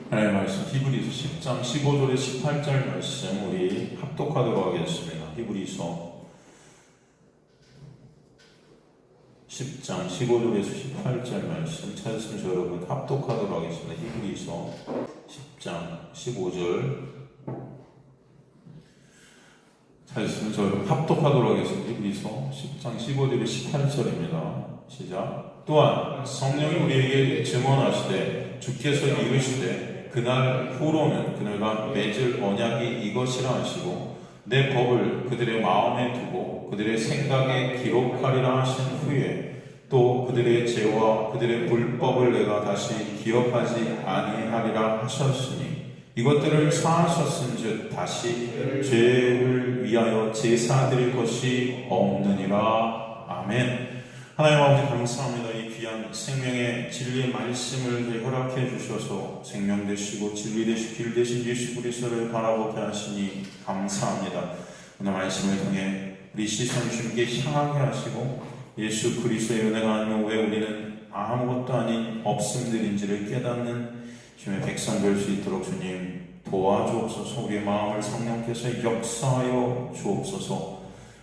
하나님의 말씀 히브리서 10장 15절에 18절 말씀 우리 합독하도록 하겠습니다. 히브리서 10장 15절에서 18절 말씀 찾으시면 저 여러분 합독하도록 하겠습니다. 히브리서 10장 15절 찾으시면 저 여러분 합독하도록 하겠습니다. 히브리서 10장 15절에 18절입니다. 시작. 또한 성령이 우리에게 증언하시되 주께서 이르시되 그날 후로는 그들과 맺을 언약이 이것이라 하시고 내 법을 그들의 마음에 두고 그들의 생각에 기록하리라 하신 후에 또 그들의 죄와 그들의 불법을 내가 다시 기억하지 아니하리라 하셨으니 이것들을 사하셨은즉 다시 죄를 위하여 제사 드릴 것이 없느니라. 아멘. 하나님 아버지 감사합니다. 이 귀한 생명의 진리의 말씀을 허락해 주셔서 생명 되시고 진리 되시고 길 되신 예수 그리스도를 바라보게 하시니 감사합니다. 오늘 말씀을 통해 우리 시선 주님께 향하게 하시고 예수 그리스도의 은혜가 아니면 왜 우리는 아무것도 아닌 없음들인지를 깨닫는 주님의 백성 될 수 있도록 주님 도와주옵소서. 우리의 마음을 성령께서 역사하여 주옵소서.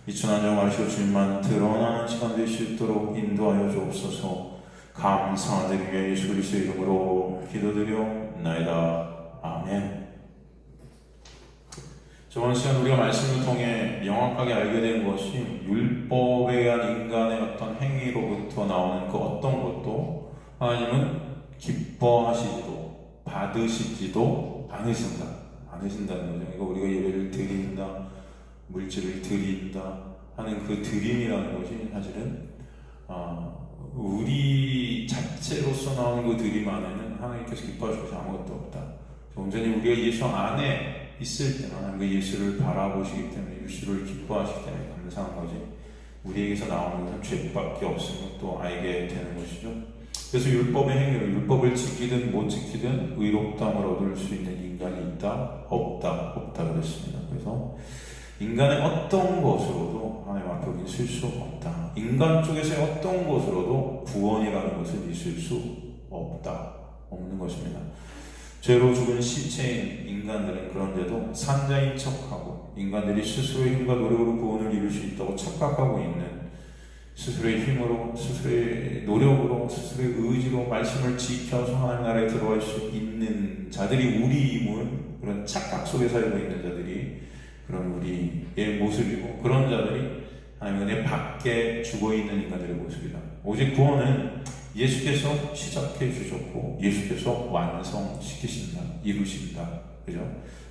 이 천한정 말씀을 주님만 드러나는 시간 될 수 있도록 인도하여 주옵소서. 감사드리며 예수 그리스도의 이름으로 기도드려옵나이다. 아멘. 저번 시간 우리가 말씀을 통해 명확하게 알게 된 것이 율법에 의한 인간의 어떤 행위로부터 나오는 그 어떤 것도 하나님은 기뻐하시지도 받으시지도 않으신다는 거죠. 이거 우리가 예배를 드린다, 물질을 드린다 하는 그 드림이라는 것이 사실은 우리 자체로서 나오는 그 드림 안에는 하나님께서 기뻐하실 것이 아무것도 없다. 온전히 우리가 예수 안에 있을 때는 하나님과 예수를 바라보시기 때문에 예수를 기뻐하시기 때문에 감사한 거지 우리에게서 나오는 것은 죄밖에 없음을 또 알게 되는 것이죠. 그래서 율법의 행위로 율법을 지키든 못 지키든 의롭다함을 얻을 수 있는 인간이 있다? 없다 그랬습니다. 그래서 인간의 어떤 것으로도 하나님 앞에 우리는 쓸 수 없다. 인간 쪽에서의 어떤 것으로도 구원이라는 것을 있을 수 없는 것입니다. 죄로 죽은 시체인 인간들은 그런데도 산자인 척하고 인간들이 스스로의 힘과 노력으로 구원을 이룰 수 있다고 착각하고 있는 스스로의 힘으로, 스스로의 노력으로, 스스로의 의지로 말씀을 지켜서 하나님 나라에 들어갈 수 있는 자들이 우리임을 그런 착각 속에 살고 있는 자들이 그런 우리의 모습이고 그런 자들이 하나님의 은혜 밖에 죽어있는 인간들의 모습이다. 오직 구원은 예수께서 시작해 주셨고 예수께서 완성시키신다, 이루신다. 그죠?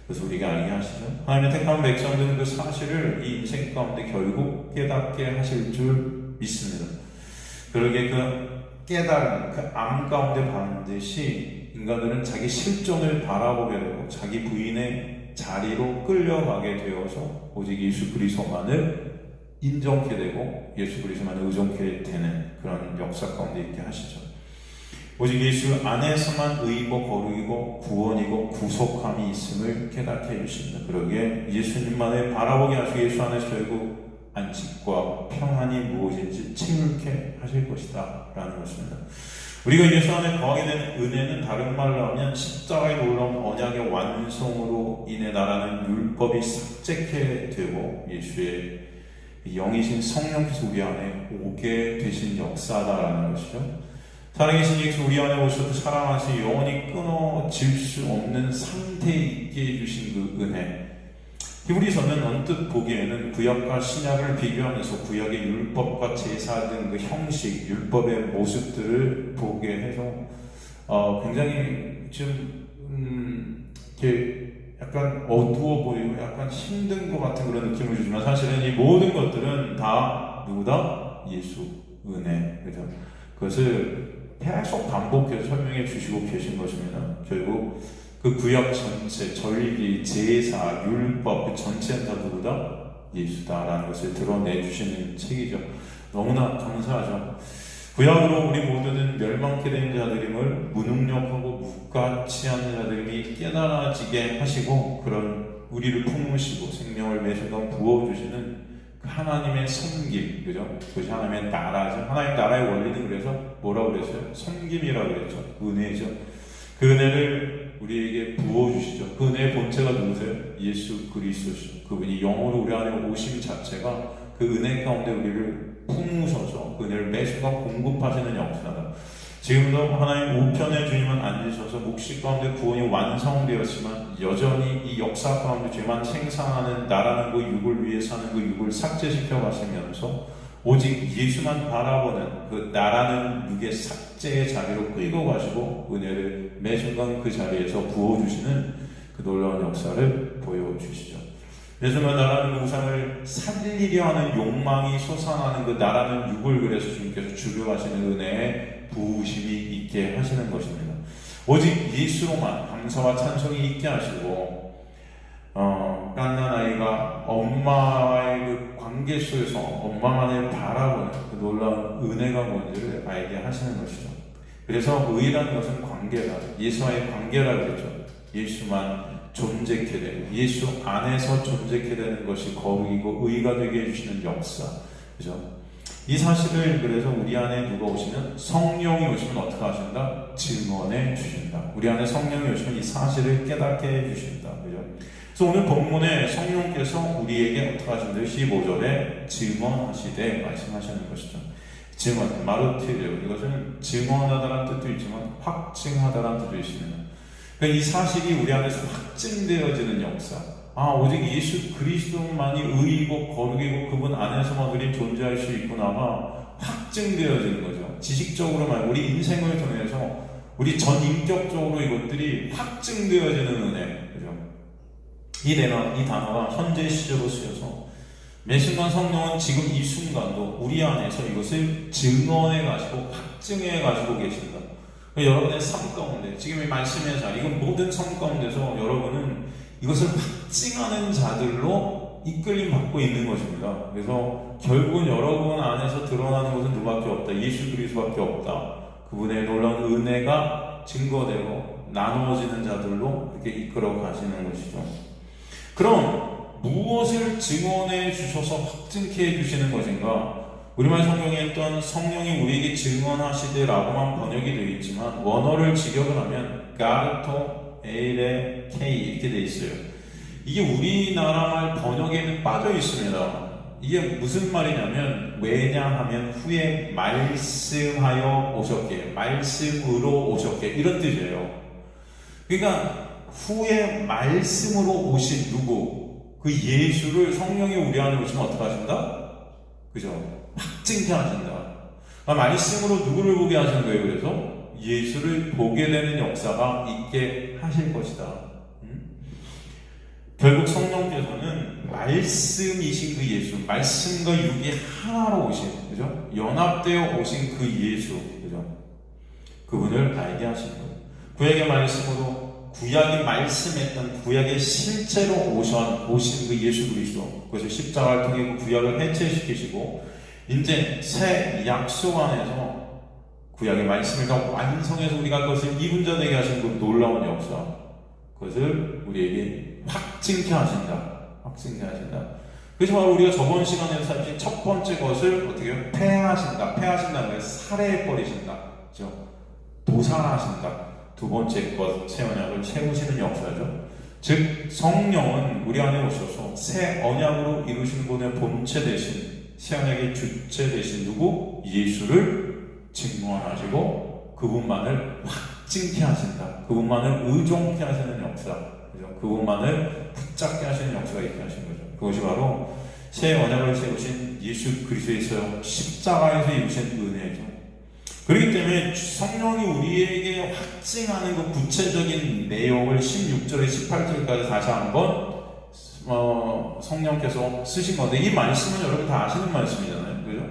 그래서 우리가 알게 하시죠. 하나님의 택한 백성들은 그 사실을 이 인생 가운데 결국 깨닫게 하실 줄 믿습니다. 그러게 그 깨달음, 그 암 가운데 반드시 인간들은 자기 실존을 바라보게 되고 자기 부인의 자리로 끌려가게 되어서 오직 예수 그리스도만을 인정케 되고 예수 그리스도만을 의존케 되는 그런 역사 가운데 있게 하시죠. 오직 예수 안에서만 의이고 거룩이고 구원이고 구속함이 있음을 깨닫게 해주십니다. 그러기에 예수님만을 바라보게 하시고 예수 안에서 결국 안식과 평안이 무엇인지 채울게 하실 것이다 라는 것입니다. 우리가 예수 안에 거하게 되는 은혜는 다른 말로 하면 십자가의 놀라운 언약의 완성으로 인해 나라는 율법이 삭제케 되고 예수의 영이신 성령께서 우리 안에 오게 되신 역사다라는 것이죠. 살아계신 예수 우리 안에 오셔서 사랑하시 영원히 끊어질 수 없는 상태에 있게 해주신 그 은혜. 히브리서는 언뜻 보기에는 구약과 신약을 비교하면서 구약의 율법과 제사 등 그 형식, 율법의 모습들을 보게 해서 굉장히 좀 이렇게 약간 어두워 보이고 약간 힘든 것 같은 그런 느낌을 주지만 사실은 이 모든 것들은 다 누구다? 예수 은혜. 그죠? 그것을 계속 반복해서 설명해 주시고 계신 것입니다. 결국 그 구약 전체, 절기, 제사, 율법 그 전체는 다 누구다? 예수다라는 것을 드러내 주시는 책이죠. 너무나 감사하죠. 구약으로 우리 모두는 멸망케 된 자들임을 무능력하고 무가치한 자들임이 깨달아지게 하시고 그런 우리를 품으시고 생명을 매 순간 부어주시는 그 하나님의 섬김, 그죠? 그것이 하나님의 나라죠. 하나님의 나라의 원리는 그래서 뭐라고 그랬어요? 섬김이라고 그랬죠. 은혜죠. 그 은혜를 우리에게 부어주시죠. 그 은혜의 본체가 누구세요? 예수 그리스도시죠. 그분이 영으로 우리 안에 오심 자체가 그 은혜 가운데 우리를 품으셔서 그 은혜를 매 순간 공급하시는 역사다. 지금도 하나님 우편에 주님은 앉으셔서 묵시 가운데 구원이 완성되었지만 여전히 이 역사 가운데 죄만 생산하는 나라는 그 육을 위해 사는 그 육을 삭제시켜 가시면서 오직 예수만 바라보는 그 나라는 육의 삭제의 자리로 끌고 가시고 은혜를 매 순간 그 자리에서 부어주시는 그 놀라운 역사를 보여주시죠. 예수만 나라는 그 우상을 살리려 하는 욕망이 솟아나는 그 나라는 육을 그래서 주님께서 주려하시는 은혜에 부으심이 있게 하시는 것입니다. 오직 예수로만 감사와 찬송이 있게 하시고 갓난 아이가 엄마와의 그 관계 속에서 엄마만을 바라보는 그 놀라운 은혜가 뭔지를 알게 하시는 것이죠. 그래서 의라는 것은 관계다. 예수와의 관계라 그랬죠. 예수만 존재케 되고 예수 안에서 존재케 되는 것이 거룩이고 의가 되게 해주시는 역사. 그죠? 이 사실을 그래서 우리 안에 누가 오시면 성령이 오시면 어떻게 하신다? 증언해 주신다. 우리 안에 성령이 오시면 이 사실을 깨닫게 해 주신다. 그죠? 그래서 오늘 본문에 성령께서 우리에게 어떻게 하신다요? 15절에 증언하시되 말씀하시는 것이죠. 증언, 마르티르, 이것은 증언하다라는 뜻도 있지만 확증하다라는 뜻도 있습니다. 그러니까 이 사실이 우리 안에서 확증되어지는 역사. 오직 예수 그리스도만이 의이고 거룩이고 그분 안에서만 우리 존재할 수 있구나가 확증되어지는 거죠. 지식적으로 말고 우리 인생을 통해서 우리 전 인격적으로 이것들이 확증되어지는 은혜. 그죠? 이 단어가 현재 시제로 쓰여서 매 순간 성령은 지금 이 순간도 우리 안에서 이것을 증언해 가지고 확증해 가지고 계신다. 여러분의 삶 가운데 지금 이 말씀의 자, 이건 모든 삶 가운데서 여러분은 이것을 확증하는 자들로 이끌림 받고 있는 것입니다. 그래서 결국은 여러분 안에서 드러나는 것은 누구밖에 없다. 예수 그리스도밖에 없다. 그분의 놀라운 은혜가 증거되고 나누어지는 자들로 이렇게 이끌어 가시는 것이죠. 그럼 무엇을 증언해 주셔서 확증케 해 주시는 것인가? 우리말 성경에 있던 성령이 우리에게 증언하시되라고만 번역이 되어 있지만 원어를 직역을 하면 가르토 에이레 케이 이렇게 되어 있어요. 이게 우리나라 말 번역에는 빠져 있습니다. 이게 무슨 말이냐면 왜냐하면 후에 말씀하여 오셨게, 말씀으로 오셨게 이런 뜻이에요. 그러니까 후에 말씀으로 오신 누구, 그 예수를 성령이 우리 안에 오시면 어떻게 하신다? 그죠? 확증케 하신다. 말씀으로 누구를 보게 하시는 거예요? 그래서 예수를 보게 되는 역사가 있게 하실 것이다. 결국 성령께서는 말씀이신 그 예수, 말씀과 육이 하나로 오신, 그죠? 연합되어 오신 그 예수, 그죠? 그분을 알게 하신 거예요. 구약의 말씀으로 구약이 말씀했던 구약의 실제로 오신 그 예수 그리스도, 그것을 십자가를 통해 그 구약을 해체시키시고 이제 새 약속 안에서 구약의 말씀을 다 완성해서 우리가 그것을 이룬 자 되게 하신 그 놀라운 역사, 그것을 우리에게 확증케 하신다. 확증케 하신다. 그래서 바로 우리가 저번 시간에 살핀 첫 번째 것을 어떻게 해요? 폐하신다. 폐하신다는 게 살해해버리신다. 그죠? 도살하신다. 두 번째 것, 새 언약을 세우시는 역사죠. 즉 성령은 우리 안에 오셔서 새 언약으로 이루시는 분의 본체 대신 새 언약의 주체 대신 누구? 예수를 증언하시고 그분만을 확증케 하신다. 그분만을 의존케 하시는 역사, 그죠? 그분만을 붙잡게 하시는 역사가 있게 하신 거죠. 그것이 바로 새 언약을 세우신 예수 그리스도에서 십자가에서 이루신 은혜죠. 그렇기 때문에 성령이 우리에게 확증하는 그 구체적인 내용을 16절에 18절까지 다시 한번 성령께서 쓰신 건데, 이 말씀은 여러분 다 아시는 말씀이잖아요. 그죠?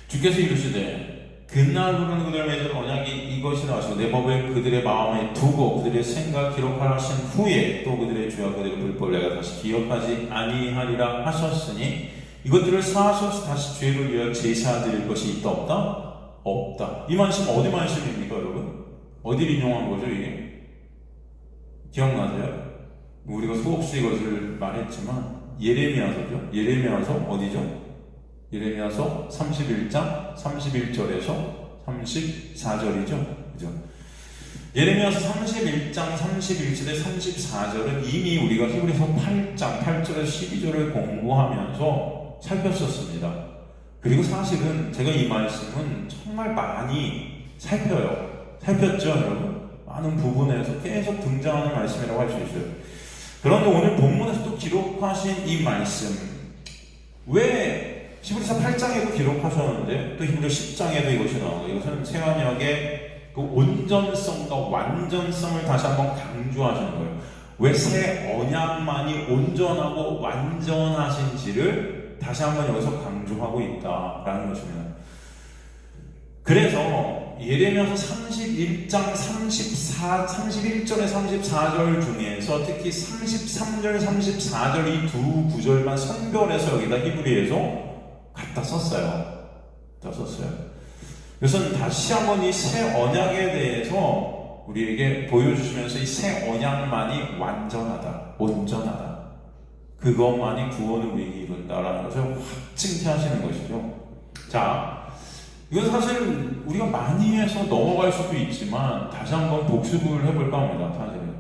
주께서 이르시되 그날로는 그들 맺은 언약이 이것이라 하시고 내 법을 그들의 마음에 두고 그들의 생각 기록하신 후에 또 그들의 죄와 그들의 불법을 내가 다시 기억하지 아니하리라 하셨으니 이것들을 사하셔서 다시 죄를 위하여 제사드릴 것이 있다 없다? 없다. 이 말씀 어디 말씀입니까 여러분? 어디를 인용한 거죠 이게? 기억나세요? 우리가 수없이 이것을 말했지만 예레미야서죠. 예레미야서 어디죠? 예레미야서 31장 31절에서 34절이죠. 그죠? 예레미야서 31장 31절에 34절은 이미 우리가 히브리서 8장 8절에서 12절을 공부하면서 살폈었습니다. 그리고 사실은 제가 이 말씀은 정말 많이 살폈죠, 여러분? 많은 부분에서 계속 등장하는 말씀이라고 할 수 있어요. 그런데 오늘 본문에서 또 기록하신 이 말씀, 왜 히브리서 8장에도 기록하셨는데 또 히브리서 10장에도 이것이 나오고, 이것은 새 언약의 그 온전성과 완전성을 다시 한번 강조하시는 거예요. 왜 새 언약만이 온전하고 완전하신지를 다시 한번 여기서 강조하고 있다라는 것입니다. 그래서 예레미야서 31장 31절에 34절 중에서 특히 33절, 34절 이 두 구절만 선별해서 여기다 히브리에서 갖다 썼어요. 이것은 다시 한번 이 새 언약에 대해서 우리에게 보여주시면서 이 새 언약만이 완전하다, 온전하다, 그것만이 구원을 우리에게 이룬다라는 것을 확증케 하시는 것이죠. 자, 이건 사실 우리가 많이 해서 넘어갈 수도 있지만 다시 한번 복습을 해볼까 합니다. 사실은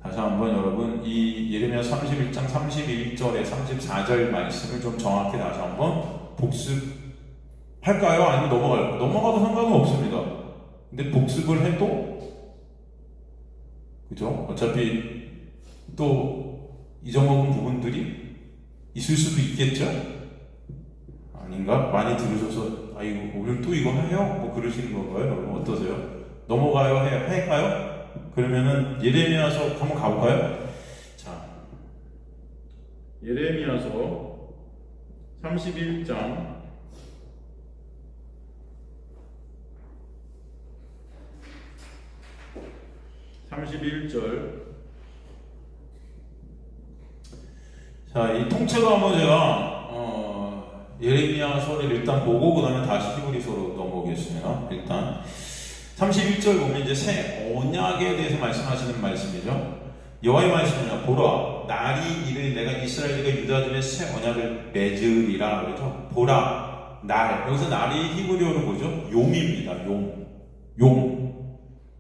다시 한번 여러분 이 예레미야 31장 31절에 34절 말씀을 좀 정확히 다시 한번 복습할까요? 아니면 넘어갈까요? 넘어가도 상관은 없습니다. 근데 복습을 해도 그죠? 어차피 또 잊어먹은 부분들이 있을 수도 있겠죠? 아닌가? 많이 들으셔서 아이고 오늘 또 이거 해요? 뭐 그러시는 건가요? 여러분 어떠세요? 넘어가요? 할까요? 그러면은 예레미야서 한번 가볼까요? 자, 예레미야서 31장 31절. 자, 이 통째로 한번 제가 예레미야서를 일단 보고 그 다음에 다시 히브리서로 넘어오겠습니다. 일단 31절 보면 이제 새 언약에 대해서 말씀하시는 말씀이죠. 여호와의 말씀이냐, 보라 날이 이르 내가 이스라엘과 유다 중에 새 언약을 맺으리라 그러죠. 보라 날, 여기서 날이 히브리어로 뭐죠? 용입니다. 용.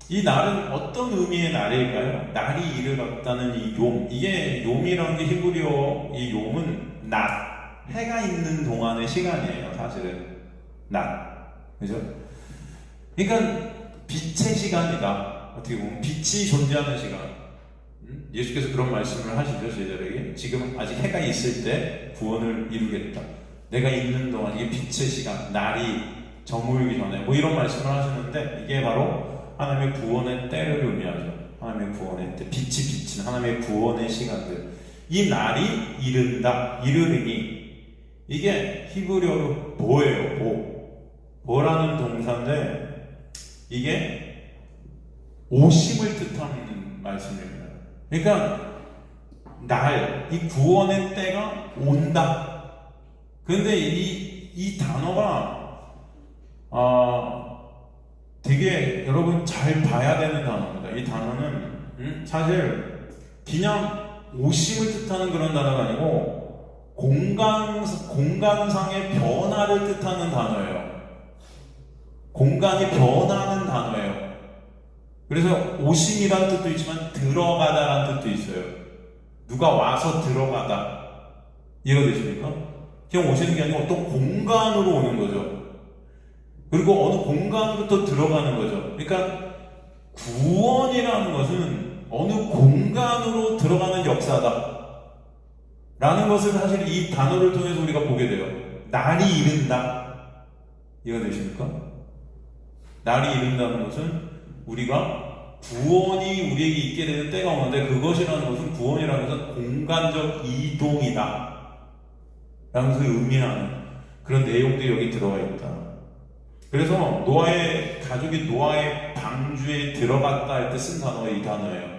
이 날은 어떤 의미의 날일까요? 날이 이르렀다는 이 용, 이게 용이라는 게 히브리어 이 용은 낮, 해가 있는 동안의 시간이에요. 사실은 낮, 그죠? 그러니까 빛의 시간이다. 어떻게 보면 빛이 존재하는 시간. 예수께서 그런 말씀을 하시죠, 제자들에게. 지금 아직 해가 있을 때 구원을 이루겠다. 내가 있는 동안 이게 빛의 시간, 날이 저물기 전에 뭐 이런 말씀을 하시는데 이게 바로 하나님의 구원의 때를 의미하죠. 하나님의 구원의 때, 빛이 비친 하나님의 구원의 시간들. 이 날이 이르르니 이게 히브리어로 보예요. 보라는 동사인데 이게 오심을 뜻하는 말씀입니다. 그러니까 이 구원의 때가 온다. 그런데 이 단어가 되게 여러분 잘 봐야 되는 단어입니다. 이 단어는 사실 그냥 오심을 뜻하는 그런 단어가 아니고 공간상의 변화를 뜻하는 단어예요. 공간이 변하는 단어예요. 그래서 오심이라는 뜻도 있지만 들어가다라는 뜻도 있어요. 누가 와서 들어가다. 이해가 되십니까? 그냥 오시는 게 아니고 어떤 공간으로 오는 거죠. 그리고 어느 공간으로 또 들어가는 거죠. 그러니까 구원이라는 것은 어느 공간으로 들어가는 역사다 라는 것을 사실 이 단어를 통해서 우리가 보게 돼요. 날이 이른다. 이해가 되십니까? 날이 이른다는 것은 우리가 구원이 우리에게 있게 되는 때가 오는데 그것이라는 것은 구원이라는 것은 공간적 이동이다 라는 것을 의미하는 그런 내용들이 여기 들어가 있다. 그래서 노아의 가족이 노아의 방주에 들어갔다 할 때 쓴 단어가 이 단어예요.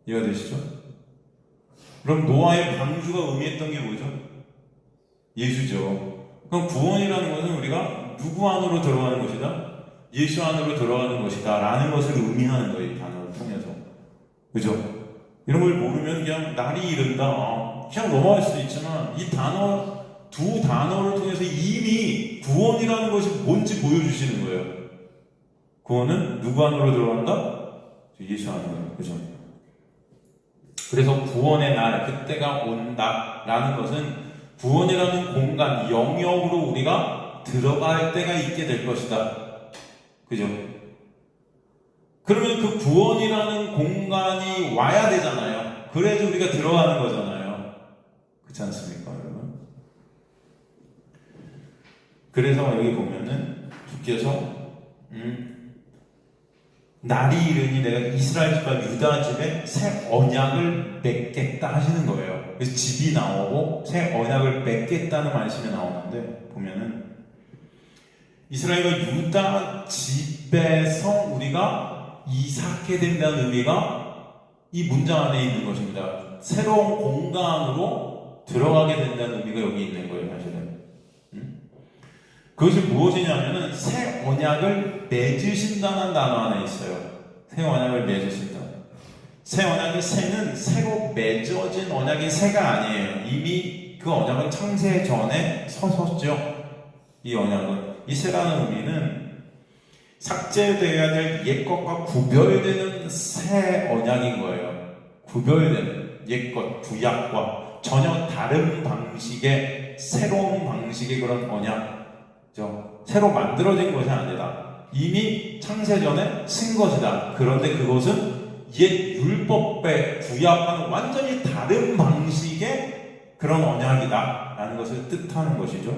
이해가 되시죠? 그럼 노아의 방주가 의미했던 게 뭐죠? 예수죠. 그럼 구원이라는 것은 우리가 누구 안으로 들어가는 것이다? 예수 안으로 들어가는 것이다 라는 것을 의미하는 거예요. 이 단어를 통해서. 그죠? 이런 걸 모르면 그냥 날이 이른다 그냥 넘어갈 수도 있지만 이 단어 두 단어를 통해서 이미 구원이라는 것이 뭔지 보여주시는 거예요. 구원은 누구 안으로 들어간다? 예수 안으로. 그죠? 그래서 구원의 날, 그때가 온다라는 것은 구원이라는 공간, 영역으로 우리가 들어갈 때가 있게 될 것이다. 그죠? 그러면 그 구원이라는 공간이 와야 되잖아요. 그래야지 우리가 들어가는 거잖아요. 그렇지 않습니까, 여러분? 그래서 여기 보면은 주께서 날이 이르니 내가 이스라엘 집과 유다 집에 새 언약을 맺겠다 하시는 거예요. 그래서 집이 나오고 새 언약을 맺겠다는 말씀이 나오는데 보면은 이스라엘과 유다 집에서 우리가 이삭게 된다는 의미가 이 문장 안에 있는 것입니다. 새로운 공간으로 들어가게 된다는 의미가 여기 있는 거예요, 사실은. 그것이 무엇이냐면은 새 언약을 맺으신다는 단어 안에 있어요. 새 언약을 맺으신다. 새 언약의 새는 새로 맺어진 언약의 새가 아니에요. 이미 그 언약은 창세 전에 서섰죠. 이 언약은. 이 새라는 의미는 삭제되어야 될 옛것과 구별되는 새 언약인 거예요. 구별되는 옛것, 구약과 전혀 다른 방식의 새로운 방식의 그런 언약. 새로 만들어진 것이 아니다. 이미 창세전에 쓴 것이다. 그런데 그것은 옛 율법의 구약과는 완전히 다른 방식의 그런 언약이다 라는 것을 뜻하는 것이죠.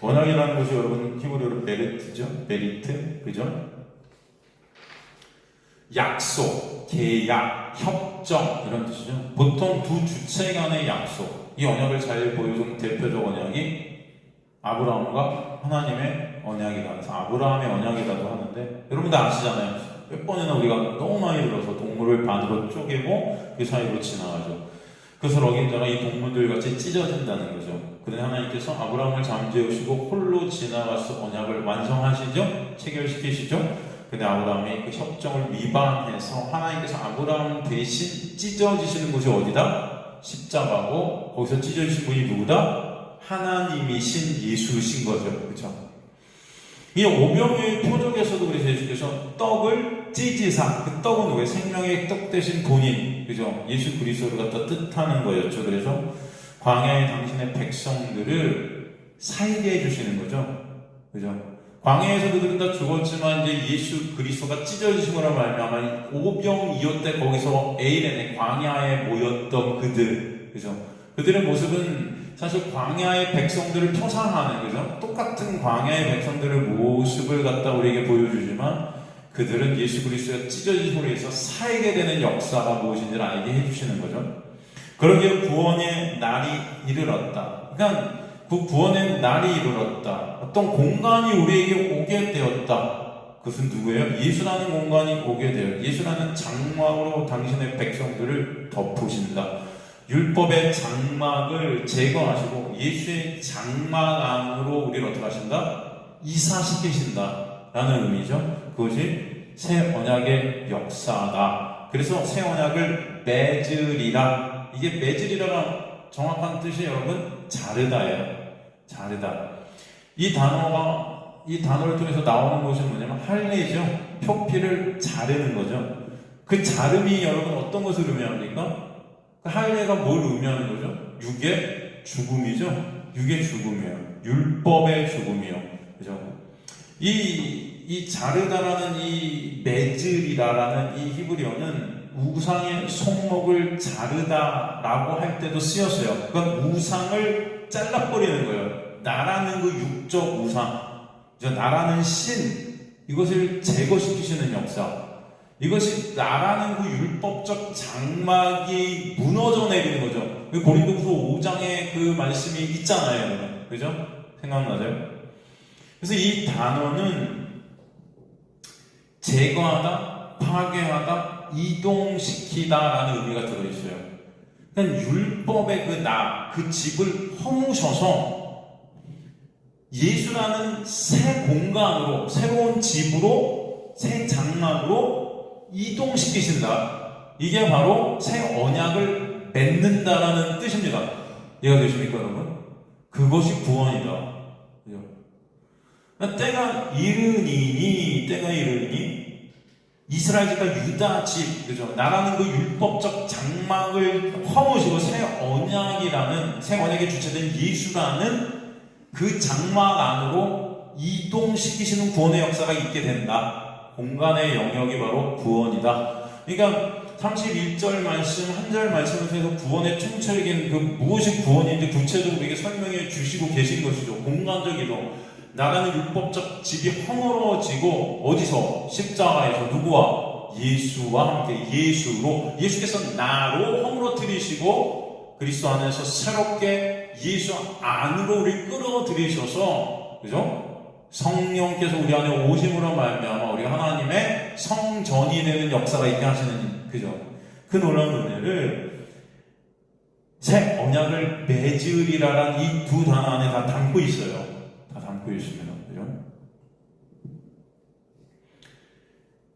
언약이라는 것이 여러분 히브리어로 메리트죠. 메리트, 그죠? 약속, 계약, 협정 이런 뜻이죠. 보통 두 주체 간의 약속. 이 언약을 잘 보여준 대표적 언약이 아브라함과 하나님의 언약이다. 그래서 아브라함의 언약이라도 하는데 여러분 다 아시잖아요. 몇 번이나 우리가 너무 많이 들어서 동물을 반으로 쪼개고 그 사이로 지나가죠. 그것을 어긴 자가 이 동물들 같이 찢어진다는 거죠. 그런데 하나님께서 아브라함을 잠재우시고 홀로 지나가서 언약을 완성하시죠? 체결시키시죠? 근데 아브라함이 그 협정을 위반해서 하나님께서 아브라함 대신 찢어지시는 곳이 어디다? 십자가고 거기서 찢어지신 분이 누구다? 하나님이신 예수신 거죠. 그렇죠? 이 오병이의 표적에서도 그래서 예수께서 떡을 찢으사, 그 떡은 왜 생명의 떡 대신 본인, 그죠? 예수 그리스도를 갖다 뜻하는 거였죠. 그래서 광야의 당신의 백성들을 살게 해주시는 거죠. 그죠? 광야에서 그들은 다 죽었지만 이제 예수 그리스도가 찢어지심으로 말미암아 오병이어 때 거기서 에이렌의 광야에 모였던 그들, 그죠? 그들의 모습은 사실 광야의 백성들을 표상하는, 그죠? 똑같은 광야의 백성들의 모습을 갖다 우리에게 보여주지만 그들은 예수 그리스도가 찢어지심으로 해서 살게 되는 역사가 무엇인지를 알게 해주시는 거죠. 그러기에 구원의 날이 이르렀다. 그러니까 그 구원의 날이 이르렀다. 어떤 공간이 우리에게 오게 되었다. 그것은 누구예요? 예수라는 공간이 오게 되어 예수라는 장막으로 당신의 백성들을 덮으신다. 율법의 장막을 제거하시고 예수의 장막 안으로 우리를 어떻게 하신다? 이사시키신다 라는 의미죠. 그것이 새 언약의 역사다. 그래서 새 언약을 맺으리라. 이게 맺으리라가 정확한 뜻이 여러분 자르다예요. 자르다. 이 단어를 통해서 나오는 것이 뭐냐면 할례죠. 표피를 자르는 거죠. 그 자름이 여러분 어떤 것을 의미합니까? 할례가 뭘 의미하는 거죠? 육의 죽음이죠? 육의 죽음이에요. 율법의 죽음이요. 그죠? 이 자르다라는 이 맺으리라라는 이 히브리어는 우상의 손목을 자르다라고 할 때도 쓰였어요. 그건 우상을 잘라버리는 거예요. 나라는 그 육적 우상, 나라는 신, 이것을 제거시키시는 역사. 이것이 나라는 그 율법적 장막이 무너져 내리는 거죠. 고린도후서 5장에 그 말씀이 있잖아요. 그죠? 생각나죠? 그래서 이 단어는 제거하다, 파괴하다, 이동시키다라는 의미가 들어있어요. 그러니까 율법의 그 집을 허무셔서 예수라는 새 공간으로, 새로운 집으로, 새 장막으로 이동시키신다. 이게 바로 새 언약을 맺는다라는 뜻입니다. 이해가 되십니까, 여러분? 그것이 구원이다. 때가 이르니 이스라엘 집과 유다 집, 그죠? 나라는 그 율법적 장막을 허무시고 새 언약의 주체된 예수라는 그 장막 안으로 이동시키시는 구원의 역사가 있게 된다. 공간의 영역이 바로 구원이다. 그러니까 31절 말씀, 한 절 말씀을 통해서 구원의 총체적인 그 무엇이 구원인지 구체적으로 이게 설명해 주시고 계신 것이죠. 공간적이도 나라는 율법적 집이 허물어지고 어디서? 십자가에서 누구와? 예수와 함께 예수께서 나로 허물어뜨리시고 그리스도 안에서 새롭게 예수 안으로 우리 끌어들이셔서, 그죠? 성령께서 우리 안에 오심으로 말미암아 우리가 하나님의 성전이 되는 역사가 있게 하시는, 그죠? 그 놀라운 은혜를 새 언약을 맺으리라란 이 두 단어 안에 다 담고 있어요. 다 담고 있습니다. 그죠?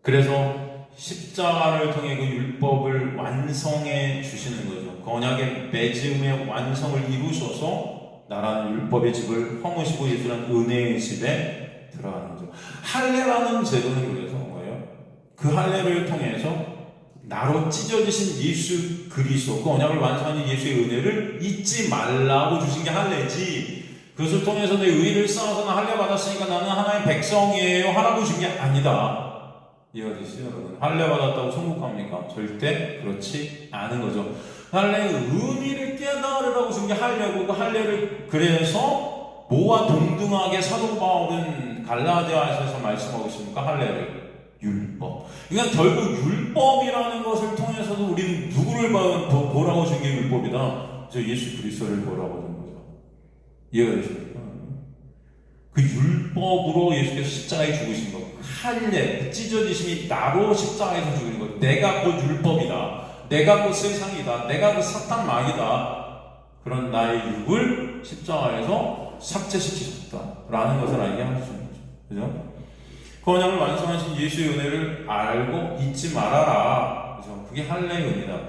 그래서 십자가를 통해 그 율법을 완성해 주시는 거죠. 그 언약의 맺음의 완성을 이루셔서 나라는 율법의 집을 허무시고 예수라는 은혜의 집에 들어가는 거죠. 할례라는 제도는 그래서 뭐예요? 그 할례를 통해서 나로 찢어지신 예수 그리스도, 그 언약을 완성하는 예수의 은혜를 잊지 말라고 주신 게 할례지, 그것을 통해서 내 의의를 쌓아서 나 할례 받았으니까 나는 하나의 백성이에요 하라고 준 게 아니다. 이해가 되시죠, 여러분? 할례 받았다고 천국 갑니까? 절대 그렇지 않은 거죠. 할례의 의미를 깨달으라고 준 게 할례고, 그 할례를 그래서 뭐와 동등하게 사도 바울은 갈라디아에서 말씀하고 있습니까? 할례를 율법. 그러니까 결국 율법이라는 것을 통해서도 우리는 누구를 보라고 준 게 율법이다? 저 예수 그리스도를 보라고 준 거죠. 이해가 되십니까? 그 율법으로 예수께서 십자가에 죽으신 것, 할례, 찢어지심이 나로 십자가에서 죽은 것, 내가 곧 율법이다, 내가 곧 세상이다, 내가 그 사탄 마귀다, 그런 나의 육을 십자가에서 삭제시키셨다라는 것을 알게 하시는 거죠. 그죠? 그 언약을 완성하신 예수의 은혜를 알고 잊지 말아라. 그죠? 그게 할례의 은혜다.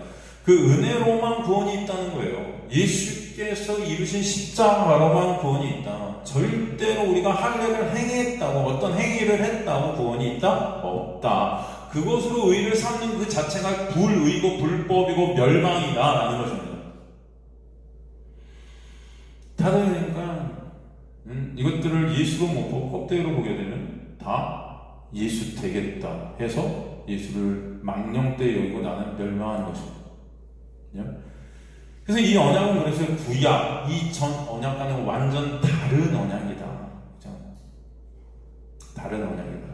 그 은혜로만 구원이 있다는 거예요. 예수께서 이루신 십자가로만 구원이 있다. 절대로 우리가 할례를 행했다고, 어떤 행위를 했다고 구원이 있다? 없다. 그것으로 의를 삼는 그 자체가 불의고 불법이고 멸망이다라는 것입니다. 다들 그러니까 이것들을 예수로 못 보고 껍데기로 보게 되면 다 예수 되겠다 해서 예수를 망령되이 여기고 나는 멸망하는 것입니다. 그래서 이 언약은 그래서 구약, 이 전 언약과는 완전 다른 언약이다. 그렇죠? 다른 언약이다.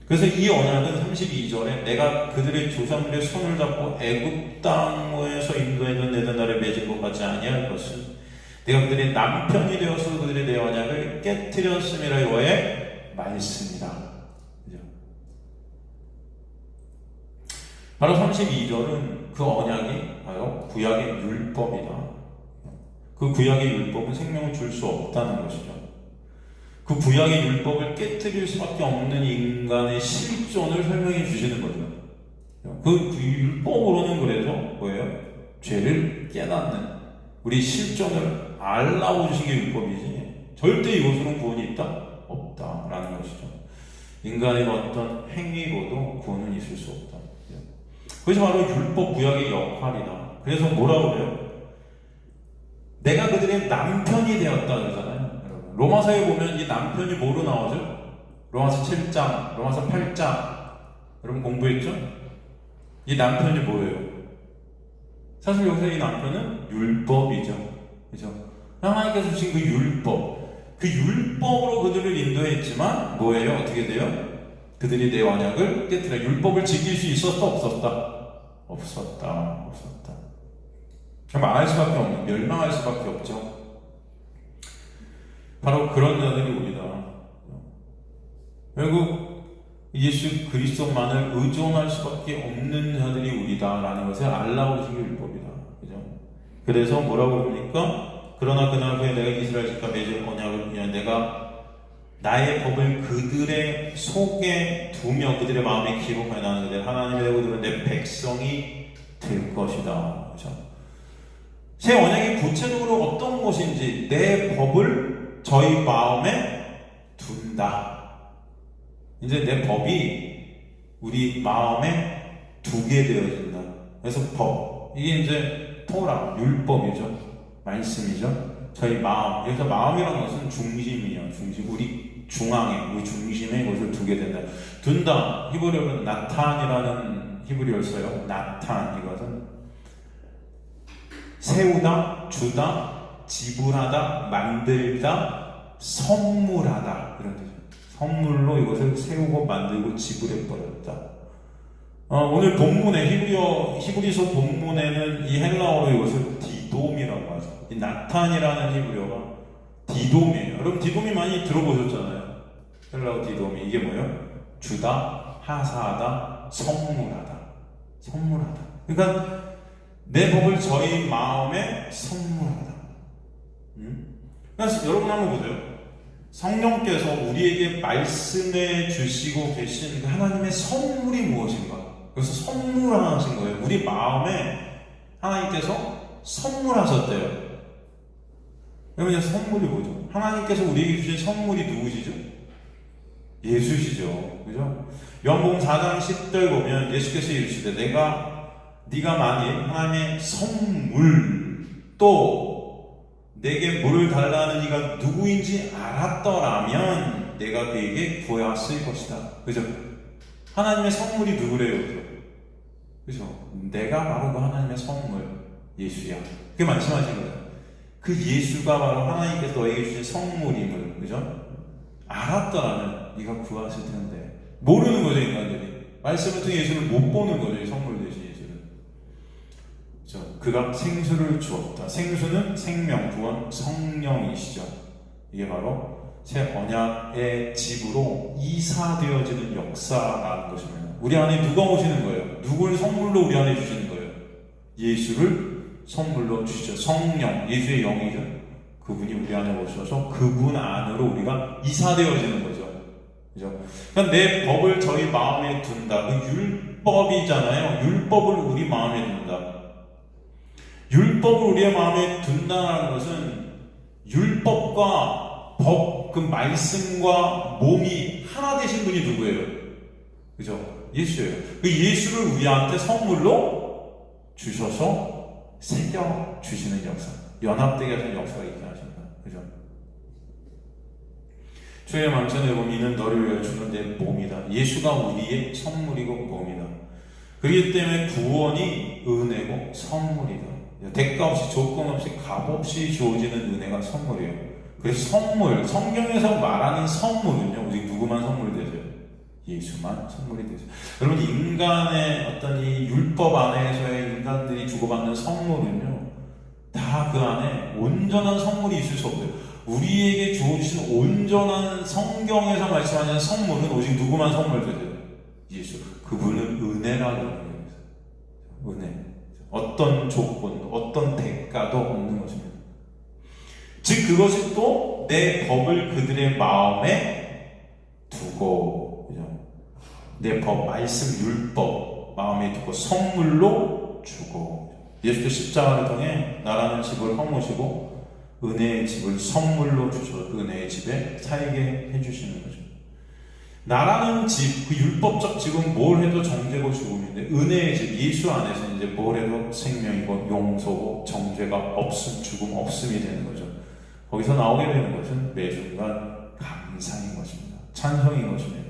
그래서 이 언약은 32절에 내가 그들의 조상들의 손을 잡고 애굽 땅에서 인도해둔 내 나라를 맺은 것 같지 아니할 것은 내가 그들의 남편이 되어서 그들의 내 언약을 깨뜨렸음이라 여호와의 말씀이다. 그죠? 바로 32절은 그 언약이 바로 구약의 율법이다. 그 구약의 율법은 생명을 줄 수 없다는 것이죠. 그 구약의 율법을 깨뜨릴 수밖에 없는 인간의 실존을 설명해 주시는 거죠. 그 율법으로는 그래서 뭐예요? 죄를 깨닫는 우리 실존을 알라고 주신 게 율법이지 절대 이것으로는 구원이 있다? 없다라는 것이죠. 인간의 어떤 행위로도 구원은 있을 수 없다. 그것이 바로 율법 구약의 역할이다. 그래서 뭐라고 그래요? 내가 그들의 남편이 되었다 그러잖아요. 여러분. 로마서에 보면 이 남편이 뭐로 나오죠? 로마서 7장, 로마서 8장 여러분 공부했죠? 이 남편이 뭐예요? 사실 여기서 이 남편은 율법이죠. 그죠? 하나님께서 주신 그 율법, 그 율법으로 그들을 인도했지만 뭐예요? 어떻게 돼요? 그들이 내 언약을 깨뜨려. 율법을 지킬 수 있었다 없었다? 없었다. 정말 알 수밖에 없는, 멸망할 수밖에 없죠. 바로 그런 자들이 우리다. 결국 예수 그리스도만을 의존할 수밖에 없는 자들이 우리다라는 것을 알라고 주신 게 율법이다. 그죠? 그래서 뭐라고 그럽니까? 그러나 그날 후에 내가 이스라엘 집과 맺을 언약을 위하여 내가 나의 법을 그들의 속에 두며 그들의 마음에 기록하여 나는 그들 하나님의 되고 그들은 내 백성이 될 것이다. 그렇죠? 새 언약이 구체적으로 어떤 것인지 내 법을 저희 마음에 둔다. 둔다. 이제 내 법이 우리 마음에 두게 되어진다. 그래서 법, 이게 이제 토라, 율법이죠. 말씀이죠. 저희 마음, 여기서 마음이라는 것은 중심이에요. 중심, 우리 중앙에, 우리 중심에 이것을 두게 된다. 둔다, 히브리어는 나탄이라는 히브리어를 써요. 나탄, 이것은 세우다, 주다, 지불하다, 만들다, 선물하다, 이런 뜻이에요. 선물로 이것을 세우고 만들고 지불해버렸다. 오늘 본문에 히브리서 본문에는 이 헬라어로 이것을 디돔이라고 하죠. 이 나탄이라는 히브리어가 디돔이에요. 여러분 디돔이 많이 들어보셨잖아요. 헬라어 디돔이 이게 뭐예요? 주다, 하사하다, 선물하다. 선물하다. 그러니까 내 법을 저희 마음에 선물하다. 그래서 여러분 한번 보세요. 성령께서 우리에게 말씀해 주시고 계신 하나님의 선물이 무엇인가? 그래서 선물하신 거예요. 우리 마음에 하나님께서 선물하셨대요. 여러분, 선물이 뭐죠? 하나님께서 우리에게 주신 선물이 누구시죠? 예수시죠. 그죠? 요한복음 4장 10절 보면 예수께서 이르시되 네가 만일 하나님의 선물 또 내게 물을 달라는 이가 누구인지 알았더라면 내가 그에게 구하였을 것이다. 그죠? 하나님의 선물이 누구래요? 그죠? 내가 바로 그 하나님의 선물 예수야. 그게 말씀하신 거예요. 그 예수가 바로 하나님께서 너에게 주신 선물임을, 그죠? 알았더라면 네가 구하실 텐데 모르는 거죠. 인간들이 말씀을 통해 예수를 못 보는 거죠. 이 선물 대신 예수를. 그죠? 그가 생수를 주었다. 생수는 생명, 구원, 성령이시죠. 이게 바로 새 언약의 집으로 이사되어지는 역사라는 것입니다. 우리 안에 누가 오시는 거예요? 누굴 선물로 우리 안에 주시는 거예요? 예수를 선물로 주시죠. 성령, 예수의 영이죠. 그분이 우리 안에 오셔서 그분 안으로 우리가 이사되어지는 거죠. 그죠? 그러니까 내 법을 저희 마음에 둔다. 그 율법이잖아요. 율법을 우리 마음에 둔다. 율법을 우리의 마음에 둔다는 것은 율법과 법, 그 말씀과 몸이 하나 되신 분이 누구예요? 그죠? 예수예요. 그 예수를 우리한테 선물로 주셔서 새겨 주시는 역사, 연합되게 하시는 역사가 있게 하십니다. 그죠? 주의 망전에 보면 이는 너를 위하여 주는 내 몸이다. 예수가 우리의 선물이고 몸이다. 그렇기 때문에 구원이 은혜고 선물이다. 대가 없이 조건 없이 값 없이 주어지는 은혜가 선물이에요. 그래서 선물, 성경에서 말하는 선물은요, 오직 누구만 선물이 되죠? 예수만 선물이 되죠. 여러분, 인간의 어떤 이 율법 안에서의 인간들이 주고받는 선물은요, 다 그 안에 온전한 선물이 있을 수 없어요. 우리에게 주어주신 온전한 성경에서 말씀하는 선물은 오직 누구만 선물 되죠? 예수. 그분은 은혜라고 하는 거예요. 은혜. 어떤 조건, 어떤 대가도 없는 것입니다. 즉 그것이 또 내 법을 그들의 마음에 두고, 그죠? 내 법, 말씀, 율법 마음에 두고 선물로 주고, 예수께서 십자가를 통해 나라는 집을 허무시고 은혜의 집을 선물로 주셔서 은혜의 집에 살게 해주시는 거죠. 나라는 집, 그 율법적 집은 뭘 해도 정죄고 죽음인데, 은혜의 집, 예수 안에서 이제 뭘 해도 생명이고 용서고 정죄가 없음, 죽음 없음이 되는 거죠. 거기서 나오게 되는 것은 매순간 감사인 것입니다. 찬송인 것입니다.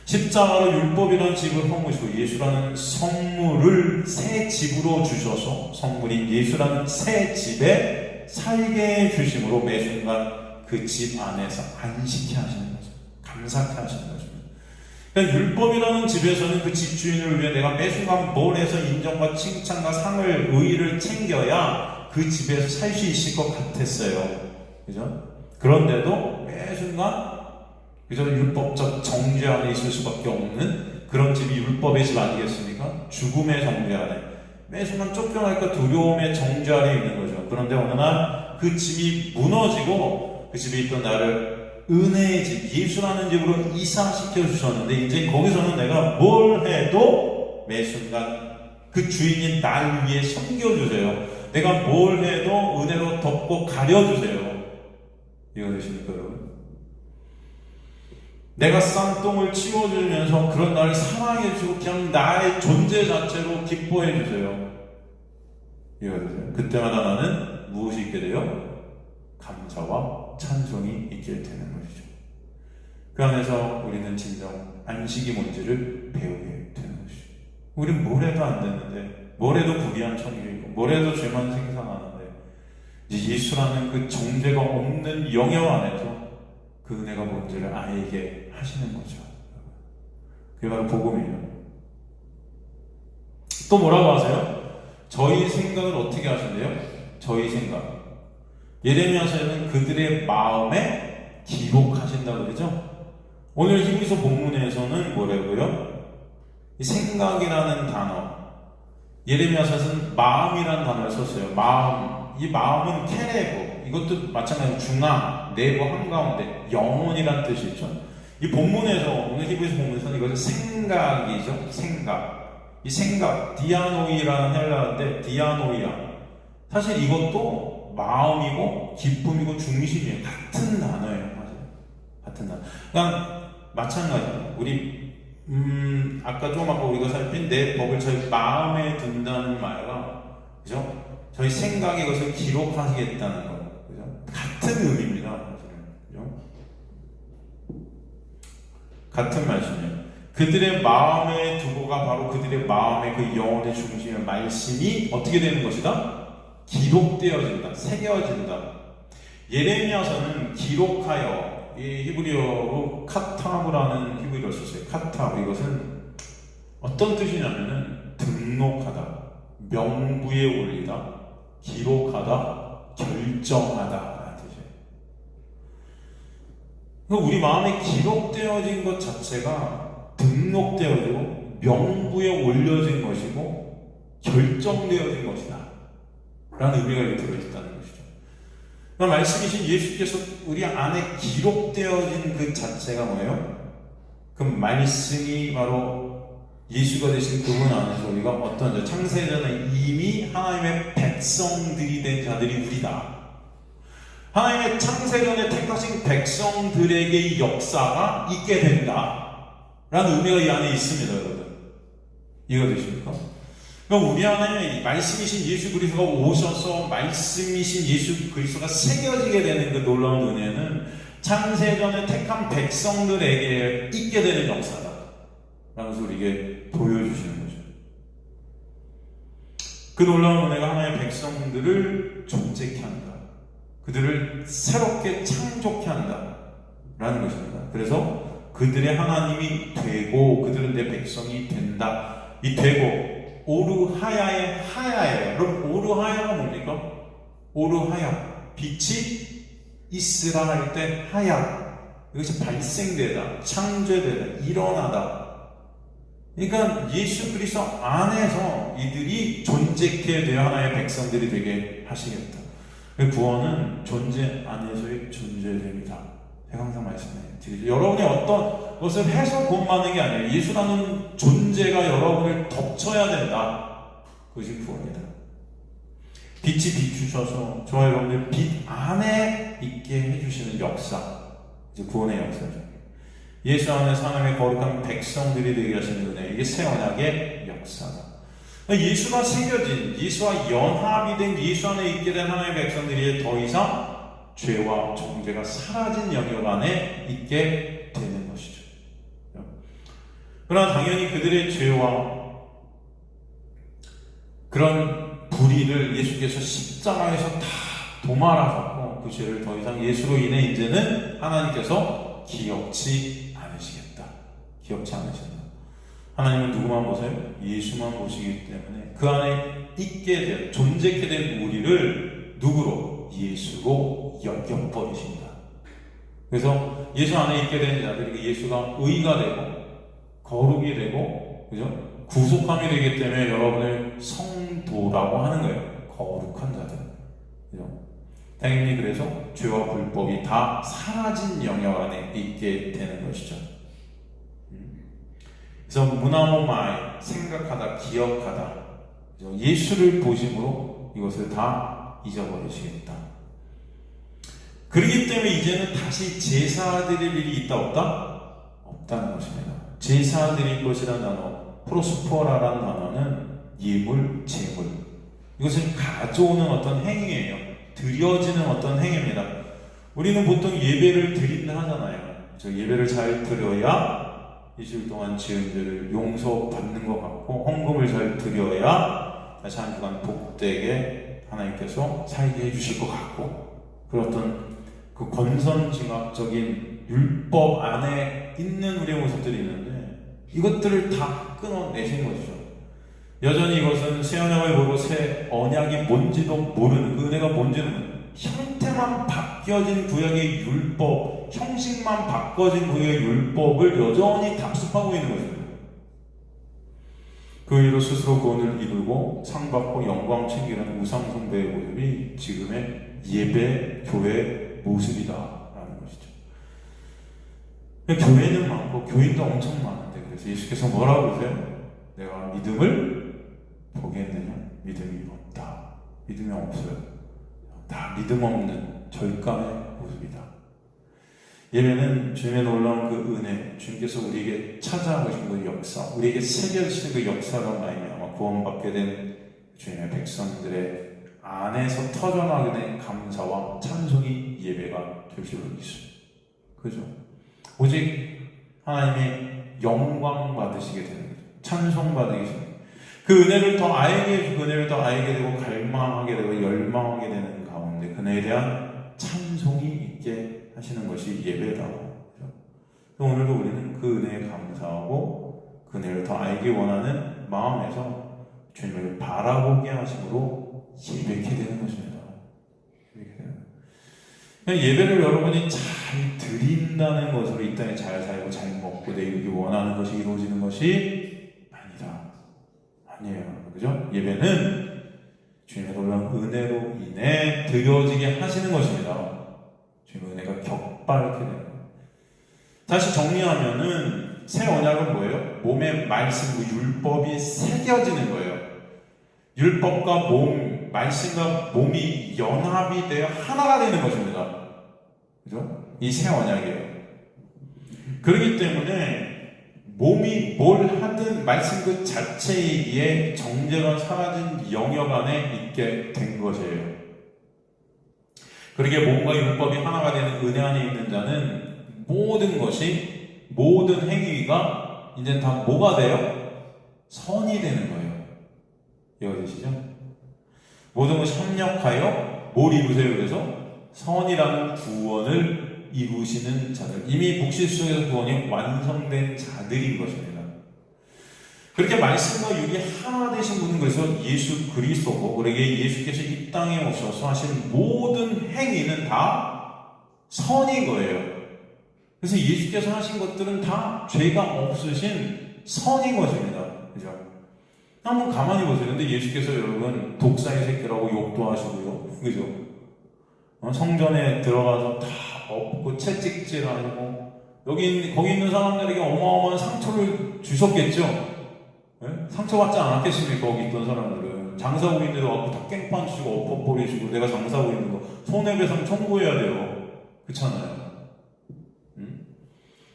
십자가로 율법이라는 집을 허무시고 예수라는 선물을 새 집으로 주셔서 선물인 예수라는 새 집에 살게 해주심으로 매순간 그 집 안에서 안식케 하시는 거죠. 감사케 하시는 것입니다. 그러니까 율법이라는 집에서는 그 집주인을 위해 내가 매순간 뭘 해서 인정과 칭찬과 상을, 의의를 챙겨야 그 집에서 살 수 있을 것 같았어요. 그죠? 그런데도 매순간, 그죠? 율법적 정죄 안에 있을 수밖에 없는 그런 집이 율법의 집 아니겠습니까? 죽음의 정죄 안에. 매순간 쫓겨날까 두려움의 정죄 안에 있는 거죠. 그런데 어느 날 그 집이 무너지고 그 집에 있던 나를 은혜의 집, 예수라는 집으로 이사시켜 주셨는데, 이제 거기서는 내가 뭘 해도 매순간 그 주인이 날 위해 섬겨주세요. 내가 뭘 해도 은혜로 덮고 가려주세요. 이거 되십니까, 여러분? 내가 싼 똥을 치워주면서 그런 나를 사랑해주고 그냥 나의 존재 자체로 기뻐해주세요. 이해가되세요? 그때마다 나는 무엇이 있게 돼요? 감사와 찬송이 있게 되는 것이죠. 그 안에서 우리는 진정 안식이 뭔지를 배우게 되는 것이죠. 우리는 뭘 해도 안 되는데, 뭘 해도 부귀한 천국이고, 뭘 해도 죄만 생겨나는데, 이제 예수라는 그 정죄가 없는 영역 안에서 그 은혜가 뭔지를 알게 하시는 거죠. 그게 바로 복음이에요. 또 뭐라고 하세요? 저희 생각을 어떻게 하신대요? 저희 생각. 예레미야서에는 그들의 마음에 기록하신다고 그러죠? 오늘 히브리서 본문에서는 뭐라고요? 이 생각이라는 단어, 예레미야서에서는 마음이라는 단어를 썼어요. 마음. 이 마음은 케레브. 이것도 마찬가지로 중앙, 내부 한가운데, 영혼이란 뜻이죠. 이 본문에서, 오늘 히브리서 본문에서는 이것은 생각이죠. 생각. 이 생각, 디아노이라는 헬라어인데, 디아노이아. 사실 이것도 마음이고, 기쁨이고, 중심이에요. 같은 단어예요. 맞아요. 같은 단어. 그러니까, 마찬가지로, 우리, 아까 좀 아까 우리가 살핀 내 법을 저희 마음에 둔다는 말과, 그죠? 저희 생각에 것을 기록하시겠다는 거. 그죠? 같은 의미입니다. 그죠? 같은 말씀이에요. 그들의 마음에 두고가 바로 그들의 마음의 그 영혼의 중심의 말씀이 어떻게 되는 것이다? 기록되어진다. 새겨진다. 예레미야서는 기록하여, 이 히브리어로 카타브라는 히브리어를 썼어요. 카타브. 이것은 어떤 뜻이냐면은 등록하다, 명부에 올리다, 기록하다, 결정하다 라는 뜻이에요. 우리 마음에 기록되어진 것 자체가 등록되어지고 명부에 올려진 것이고 결정되어진 것이다 라는 의미가 여기 들어있다는 것이죠. 그러니까 말씀이신 예수께서 우리 안에 기록되어진 그 자체가 뭐예요? 그 말씀이 바로 예수가 되신 그분 안에서 우리가 어떤 창세전에 이미 하나님의 백성들이 된 자들이 우리다. 하나님의 창세전에 택하신 백성들에게 역사가 있게 된다 라는 의미가 이 안에 있습니다. 여러분 이해가 되십니까? 그럼 우리 안에 말씀이신 예수 그리스도가 오셔서 말씀이신 예수 그리스도가 새겨지게 되는 그 놀라운 은혜는 창세전에 택한 백성들에게 있게 되는 역사다 라면서 우리에게 보여주시는 거죠. 그 놀라운 은혜가 하나님의 백성들을 존재케 한다. 그들을 새롭게 창조케 한다 라는 것입니다. 그래서 그들의 하나님이 되고 그들은 내 백성이 된다. 이 되고 오르하야의 하야예요. 그럼 오르하야가 뭡니까? 오르하야 빛이 있으라 할 때 하야, 이것이 발생되다, 창조되다, 일어나다. 그러니까 예수 그리스도 안에서 이들이 존재케 되어 하나의 백성들이 되게 하시겠다. 구원은 존재 안에서의 존재됨이다. 제가 항상 말씀드리죠. 여러분이 어떤 것을 해서 구원받는 게 아니에요. 예수라는 존재가 여러분을 덮쳐야 된다. 그것이 구원이다. 빛이 비추셔서 저와 여러분들 빛 안에 있게 해주시는 역사, 이제 구원의 역사죠. 예수 안에서 하나님의 거룩한 백성들이 되게 하시는 은혜, 이게 새 언약의 역사다. 예수가 새겨진, 예수와 연합이 된 예수 안에 있게 된 하나님의 백성들이 더 이상 죄와 정죄가 사라진 영역 안에 있게 되는 것이죠. 그러나 당연히 그들의 죄와 그런 불의를 예수께서 십자가에서 다 도말하셨고 그 죄를 더 이상 예수로 인해 이제는 하나님께서 기억치 않으시겠다. 기억치 않으신다. 하나님은 누구만 보세요? 예수만 보시기 때문에 그 안에 있게 된, 존재케 된 우리를 누구로? 예수로 여겨버리신다. 그래서 예수 안에 있게 된 자들이 예수가 의가 되고 거룩이 되고, 그죠? 구속함이 되기 때문에 여러분을 성도라고 하는 거예요. 거룩한 자들. 그죠? 당연히 그래서 죄와 불법이 다 사라진 영역 안에 있게 되는 것이죠. 그래서 무나모마이, 생각하다, 기억하다, 예수를 보심으로 이것을 다 잊어버리시겠다. 그렇기 때문에 이제는 다시 제사 드릴 일이 있다 없다? 없다는 것입니다. 제사 드릴 것이라는 단어, 프로스포라라는 단어는 예물, 재물, 이것을 가져오는 어떤 행위예요. 드려지는 어떤 행위입니다. 우리는 보통 예배를 드린다 하잖아요. 예배를 잘 드려야 일주일 동안 지은 죄를 용서받는 것 같고, 헌금을 잘 드려야 다시 한 주간 복되게 하나님께서 살게 해주실 것 같고, 그런 어떤 그 권선징악적인 율법 안에 있는 우리의 모습들이 있는데, 이것들을 다 끊어내신 것이죠. 여전히 이것은 새 언약을 보고 새 언약이 뭔지도 모르는, 그 은혜가 뭔지는 형태만 바뀌어진 구약의 율법, 형식만 바꿔진 구약의 율법을 여전히 답습하고 있는 것입니다. 그 이로 스스로 구원을 이루고 상받고 영광 챙기는 우상 숭배의 모습이 지금의 예배, 교회 모습이다라는 것이죠. 교회는 많고 교인도 엄청 많은데, 그래서 예수께서 뭐라고 그러세요? 내가 믿음을 보겠느냐? 믿음이 없다. 믿음이 없어요. 다 믿음 없는 절감의 모습이다. 예배는 주님의 놀라운 그 은혜, 주님께서 우리에게 찾아오신 그 역사, 우리에게 새겨주신 그 역사로 말미암아 구원받게 된 주님의 백성들의 안에서 터져나오게 된 감사와 찬송이 예배가 될 줄 있습니다. 그죠? 오직 하나님의 영광 받으시게 되는 거죠. 찬송 받으시게 되는 거죠. 그 은혜를 더 알게 해주고, 그 은혜를 더 알게 되고 갈망하게 되고 열망하게 되는 가운데 그네에 대한 찬송이 있게 하시는 것이 예배다. 오늘도 우리는 그 은혜에 감사하고 그 은혜를 더 알기 원하는 마음에서 주님을 바라보게 하심으로 예배케 되는 것입니다. 예배를 여러분이 잘 드린다는 것으로 이 땅에 잘 살고 잘 먹고 내이루기 원하는 것이 이루어지는 것이 아니다. 아니에요. 그죠? 예배는 주님의 놀라운 은혜로 인해 드려지게 하시는 것입니다. 주님의 은혜가 격발케 되는 거예요. 다시 정리하면은 새 언약은 뭐예요? 몸의 말씀, 그 율법이 새겨지는 거예요. 율법과 몸, 말씀과 몸이 연합이 되어 하나가 되는 것입니다. 그죠? 이 새 언약이에요. 그렇기 때문에 몸이 뭘 하든 말씀 그 자체에 정죄가 사라진 영역 안에 있게 된 것이에요. 그러기에 몸과 율법이 하나가 되는 은혜 안에 있는 자는 모든 것이, 모든 행위가 이제 다 뭐가 돼요? 선이 되는 거예요. 이해되시죠? 모든 것이 협력하여 뭘 이루세요? 그래서 선이라는 구원을 이루시는 자들, 이미 복실 속에서 구원이 완성된 자들인 것입니다. 그렇게 말씀과 육이 하나 되신 분은 그래서 예수 그리스도고, 그러기에 예수께서 이 땅에 오셔서 하신 모든 행위는 다 선인 거예요. 그래서 예수께서 하신 것들은 다 죄가 없으신 선인 것입니다. 그죠? 한번 가만히 보세요. 근데 예수께서 여러분 독사의 새끼라고 욕도 하시고요. 그죠? 성전에 들어가서 다 엎고 채찍질하고 거기 있는 사람들에게 어마어마한 상처를 주셨겠죠? 네? 상처받지 않았겠습니까? 거기 있던 사람들은 장사하고 있는데도 와서 다 깽판 치고 엎어버리시고, 내가 장사하고 있는 거 손해배상 청구해야 돼요. 그렇잖아요.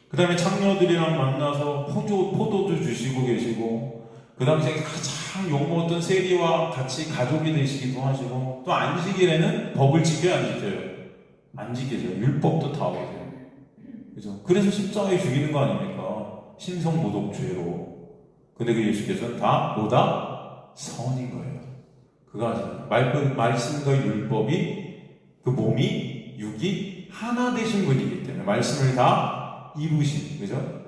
그 다음에 창녀들이랑 만나서 포도도 주시고 계시고, 그 당시에 가장 욕먹었던 세리와 같이 가족이 되시기도 하시고, 또 안식일에는 법을 지켜야 안 지켜요? 안 지키죠. 율법도 다 오세요. 그죠? 그래서 십자가에 죽이는 거 아닙니까? 신성모독죄로. 근데 그 예수께서는 다 뭐다? 선인 거예요. 그거 말씀과 율법이, 그 몸이, 육이 하나 되신 분이기 때문에 말씀을 다 이루신, 그죠?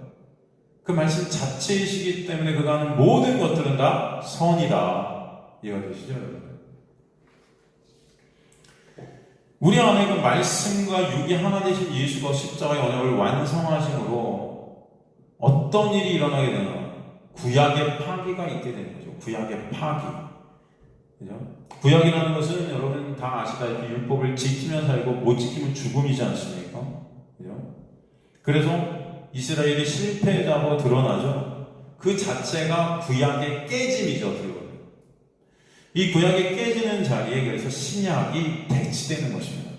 그 말씀 자체이시기 때문에 그가 하는 모든 것들은 다 선이다. 이해가 되시죠, 여러분? 우리 안에 그 말씀과 육이 하나 되신 예수가 십자가의 언약을 완성하심으로 어떤 일이 일어나게 되나? 구약의 파기가 있게 되는 거죠. 구약의 파기. 그죠? 구약이라는 것은 여러분 다 아시다시피 율법을 지키면 살고 못 지키면 죽음이지 않습니까? 그죠? 그래서 이스라엘이 실패자로 드러나죠. 그 자체가 구약의 깨짐이죠. 이 구약이 깨지는 자리에 그래서 신약이 배치되는 것입니다.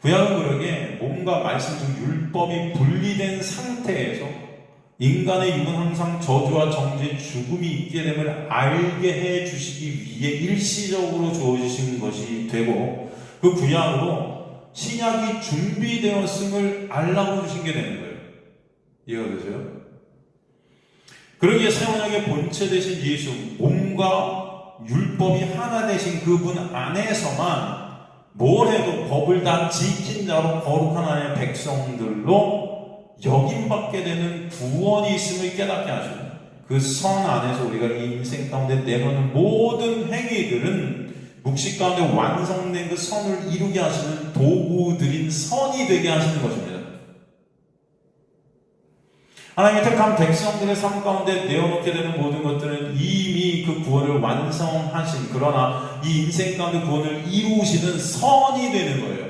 구약은 그러게 몸과 말씀 중 율법이 분리된 상태에서 인간의 육은 항상 저주와 정죄, 죽음이 있게 됨을 알게 해 주시기 위해 일시적으로 주어지신 것이 되고, 그 구약으로 신약이 준비되었음을 알라고 주신 게 되는 거예요. 이해가 되세요? 그러기에 새 언약의 본체 되신 예수, 몸과 율법이 하나 되신 그분 안에서만 뭘 해도 법을 다 지킨 자로 거룩한 하나님의 백성들로 여김받게 되는 구원이 있음을 깨닫게 하시고, 그 선 안에서 우리가 이 인생 가운데 내놓는 모든 행위들은 묵시 가운데 완성된 그 선을 이루게 하시는 도구들인 선이 되게 하시는 것입니다. 하나님의 택한 백성들의 삶 가운데 내어놓게 되는 모든 것들은 이미 그 구원을 완성하신, 그러나 이 인생 가운데 구원을 이루시는 선이 되는 거예요.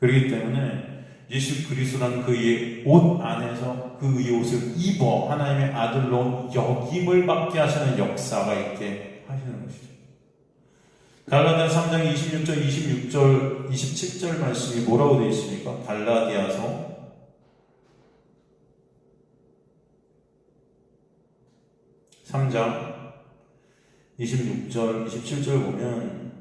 그렇기 때문에 예수 그리스도라는 그의 옷 안에서 그의 옷을 입어 하나님의 아들로 여김을 받게 하시는 역사가 있게 하시는 것이죠. 갈라디아서 3장 26절, 26절, 27절 말씀이 뭐라고 되어 있습니까? 갈라디아서 3장 26절, 27절 보면,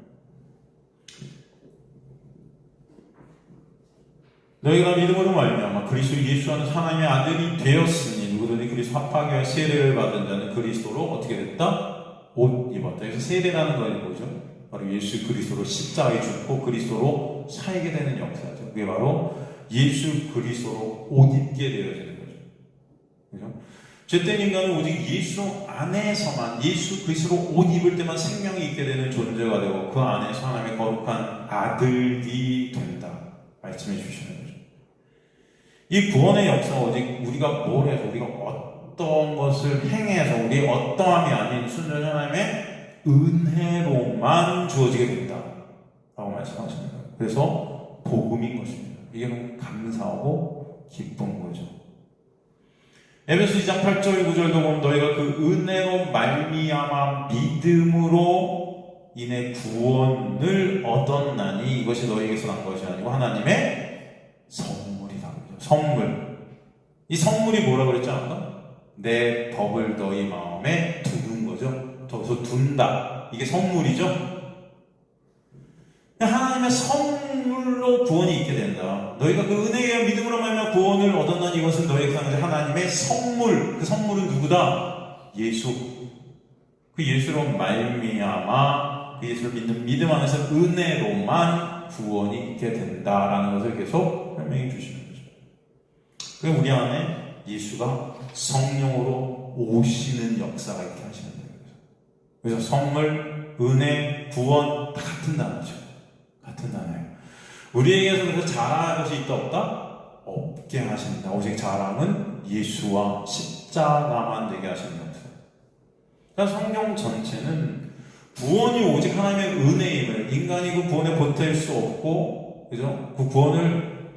너희가 믿음으로 말미암아 그리스도 예수 안에서 하나님의 아들이 되었으니 누구든지 그리스도 합하게 세례를 받은 자는 그리스도로 어떻게 됐다? 옷 입었다. 그래서 세례라는 것이 뭐죠? 바로 예수 그리스도로 십자가에 죽고 그리스도로 살게 되는 역사죠. 그게 바로 예수 그리스도로 옷 입게 되어지는 거죠. 그죠? 죄된 인간은 오직 예수 안에서만, 예수 그리스도로 옷 입을 때만 생명이 있게 되는 존재가 되고, 그 안에서 하나님의 거룩한 아들이 된다 말씀해 주시는 거죠. 이 구원의 역사가 오직 우리가 뭘 해서, 우리가 어떤 것을 행해서, 우리 어떠함이 아닌 순전히 하나님의 은혜로만 주어지게 된다 라고 말씀하시는 거예요. 그래서 복음인 것입니다. 이게 너무 감사하고 기쁜 거죠. 에베소 2장 8절 9절도 보면 너희가 그 은혜로 말미암아 믿음으로 인해 구원을 얻었나니 이것이 너희에게서 난 것이 아니고 하나님의 선물이다. 선물. 이 선물이 뭐라고 그랬죠? 아까? 내 법을 너희 마음에 두는 거죠. 둬서 둔다. 이게 선물이죠. 하나님의 선물로 구원이 있게 된다. 너희가 그 은혜의 믿음으로 말미암아 구원을 얻었나니 이것은 너희에게 하나님의 선물. 그 선물은 누구다? 예수. 그 예수로 말미암아 그 예수를 믿는 믿음 안에서 은혜로만 구원이 있게 된다라는 것을 계속 설명해 주시는 거죠. 그럼 우리 안에 예수가 성령으로 오시는 역사가 있게 하시는 거예요. 그래서 선물, 은혜, 구원 다 같은 단어죠. 같은 단어예요. 우리에게서 그래서 자랑할 것이 있다 없다? 없게 하신다. 오직 자랑은 예수와 십자가만 되게 하시는 것이다. 그러니까 성경 전체는 구원이 오직 하나님의 은혜임을, 인간이 그 구원에 보탤 수 없고, 그죠? 그 구원을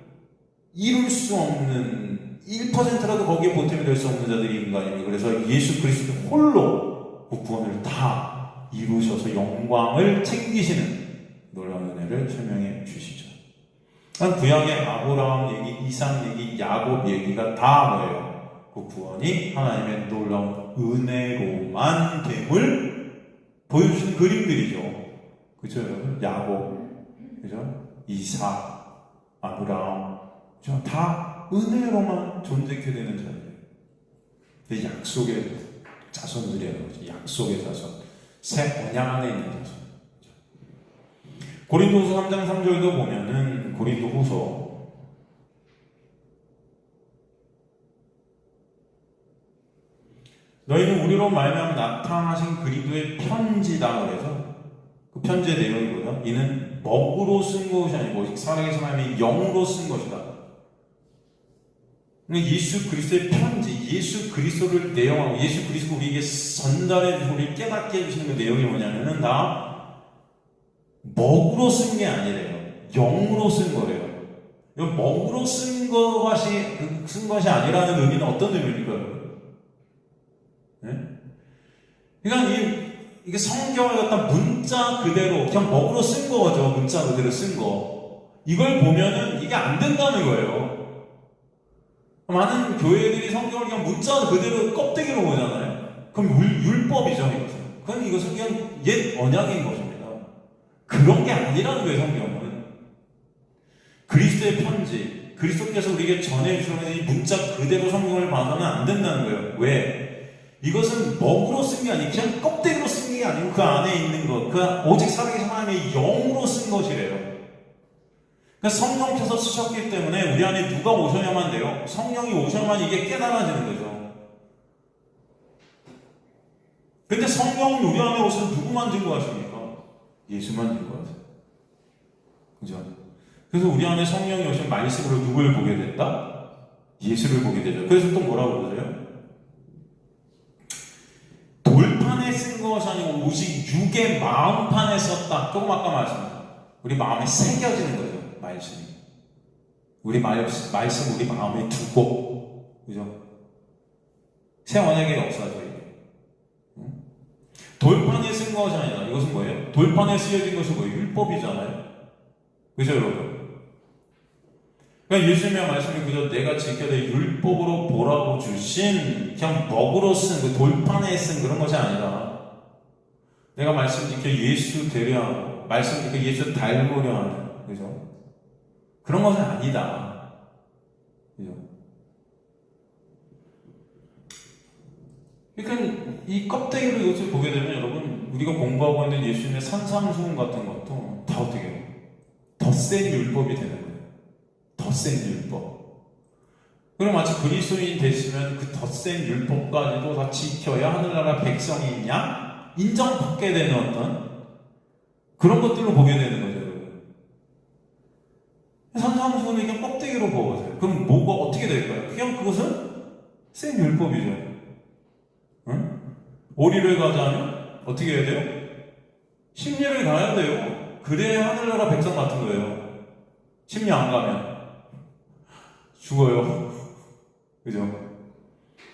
이룰 수 없는 1%라도 거기에 보탬이 될 수 없는 자들이 인간이고, 그래서 예수 그리스도 홀로 그 구원을 다 이루셔서 영광을 챙기시는 놀라운 은혜를 설명해 주시죠. 구약의 아브라함 얘기, 이삭 얘기, 야곱 얘기가 다 뭐예요? 그 구원이 하나님의 놀라운 은혜로만 됨을 보여주신 그림들이죠. 그죠, 여러분? 야곱, 그죠? 이삭, 아브라함, 그죠? 다 은혜로만 존재케 되는 자들. 약속의 자손들이라는 거죠. 약속의 자손. 새 언약 안에 있는 자손. 고린도후서 3장 3절도 보면은 고린도후서 너희는 우리로 말미암아 나타나신 그리스도의 편지다 그래서 그 편지의 내용이 뭐예요? 이는 먹으로 쓴 것이 아니고 오직 살아계신 하나님의 영으로 쓴 것이다. 예수 그리스도의 편지, 예수 그리스도를 내용하고 예수 그리스도가 우리에게 전달해 주시고 우리를 깨닫게 해주시는 그 내용이 뭐냐면은 다 먹으로 쓴 게 아니래요. 영으로 쓴 거래요. 먹으로 쓴 것이 아니라는 의미는 어떤 의미일까요? 네? 그러니까 이게 성경을 갖다 문자 그대로 그냥 먹으로 쓴 거죠. 문자 그대로 쓴 거. 이걸 보면은 이게 안 된다는 거예요. 많은 교회들이 성경을 그냥 문자 그대로 껍데기로 보잖아요. 그럼 율법이죠, 이것은. 그럼 이것은 그냥 옛 언약인 것입니다. 그런 게 아니라는 거예요, 성경은. 그리스도의 편지, 그리스도께서 우리에게 전해주시는 이 문자 그대로 성경을 봐서는 안 된다는 거예요. 왜? 이것은 먹으로 쓴 게 아니고 그냥 껍데기로 쓴 게 아니고 그 안에 있는 것, 그 오직 살아계신 하나님의 영으로 쓴 것이래요. 그러니까 성령께서 쓰셨기 때문에 우리 안에 누가 오셔야만 돼요? 성령이 오셔야만 이게 깨달아지는 거죠. 근데 성령은 우리 안에 오셔서 누구만 증거하십니까? 예수만 증거하세요. 그죠? 그래서 우리 안에 성령이 오신 말씀으로 누굴 보게 됐다? 예수를 보게 되죠. 그래서 또 뭐라고 그러세요? 돌판에 쓴 것이 아니고 오직 육의 마음판에 썼다. 조금 아까 말씀드렸죠. 우리 마음에 새겨지는 거죠. 말씀이. 우리 말씀 우리 마음에 두고, 그죠? 새 언약의 역사죠, 이게. 돌판에 쓴 것이 아니라, 이것은 뭐예요? 돌판에 쓰여진 것이 뭐예요? 율법이잖아요. 그죠, 여러분? 그러니까 예수님의 말씀이 그저 내가 지켜야 율법으로 보라고 주신, 그냥 먹으로 쓴, 그 돌판에 쓴 그런 것이 아니라, 내가 말씀 지켜 예수 되려 하고, 말씀 지켜 예수 닮으려 하는, 그죠? 그런 것은 아니다. 그죠? 그러니까 이 껍데기로 이것을 보게 되면 여러분, 우리가 공부하고 있는 예수님의 산상수훈 같은 것도 다 어떻게 해요? 더 센 율법이 되는 거예요. 더 센 율법. 그럼 마치 그리스도인 되시면 그 더 센 율법까지도 다 지켜야 하늘나라 백성이냐? 인정받게 되는 어떤 그런 것들로 보게 되는 거죠. 산상수훈을 그냥 껍데기로 보세요. 그럼 뭐가 어떻게 될까요? 그냥 그것은 센 율법이죠. 응? 오리를 가자면 어떻게 해야 돼요? 심리를 가야 돼요. 그래야 하늘나라 백성 같은 거예요. 심리 안 가면 죽어요. 그죠?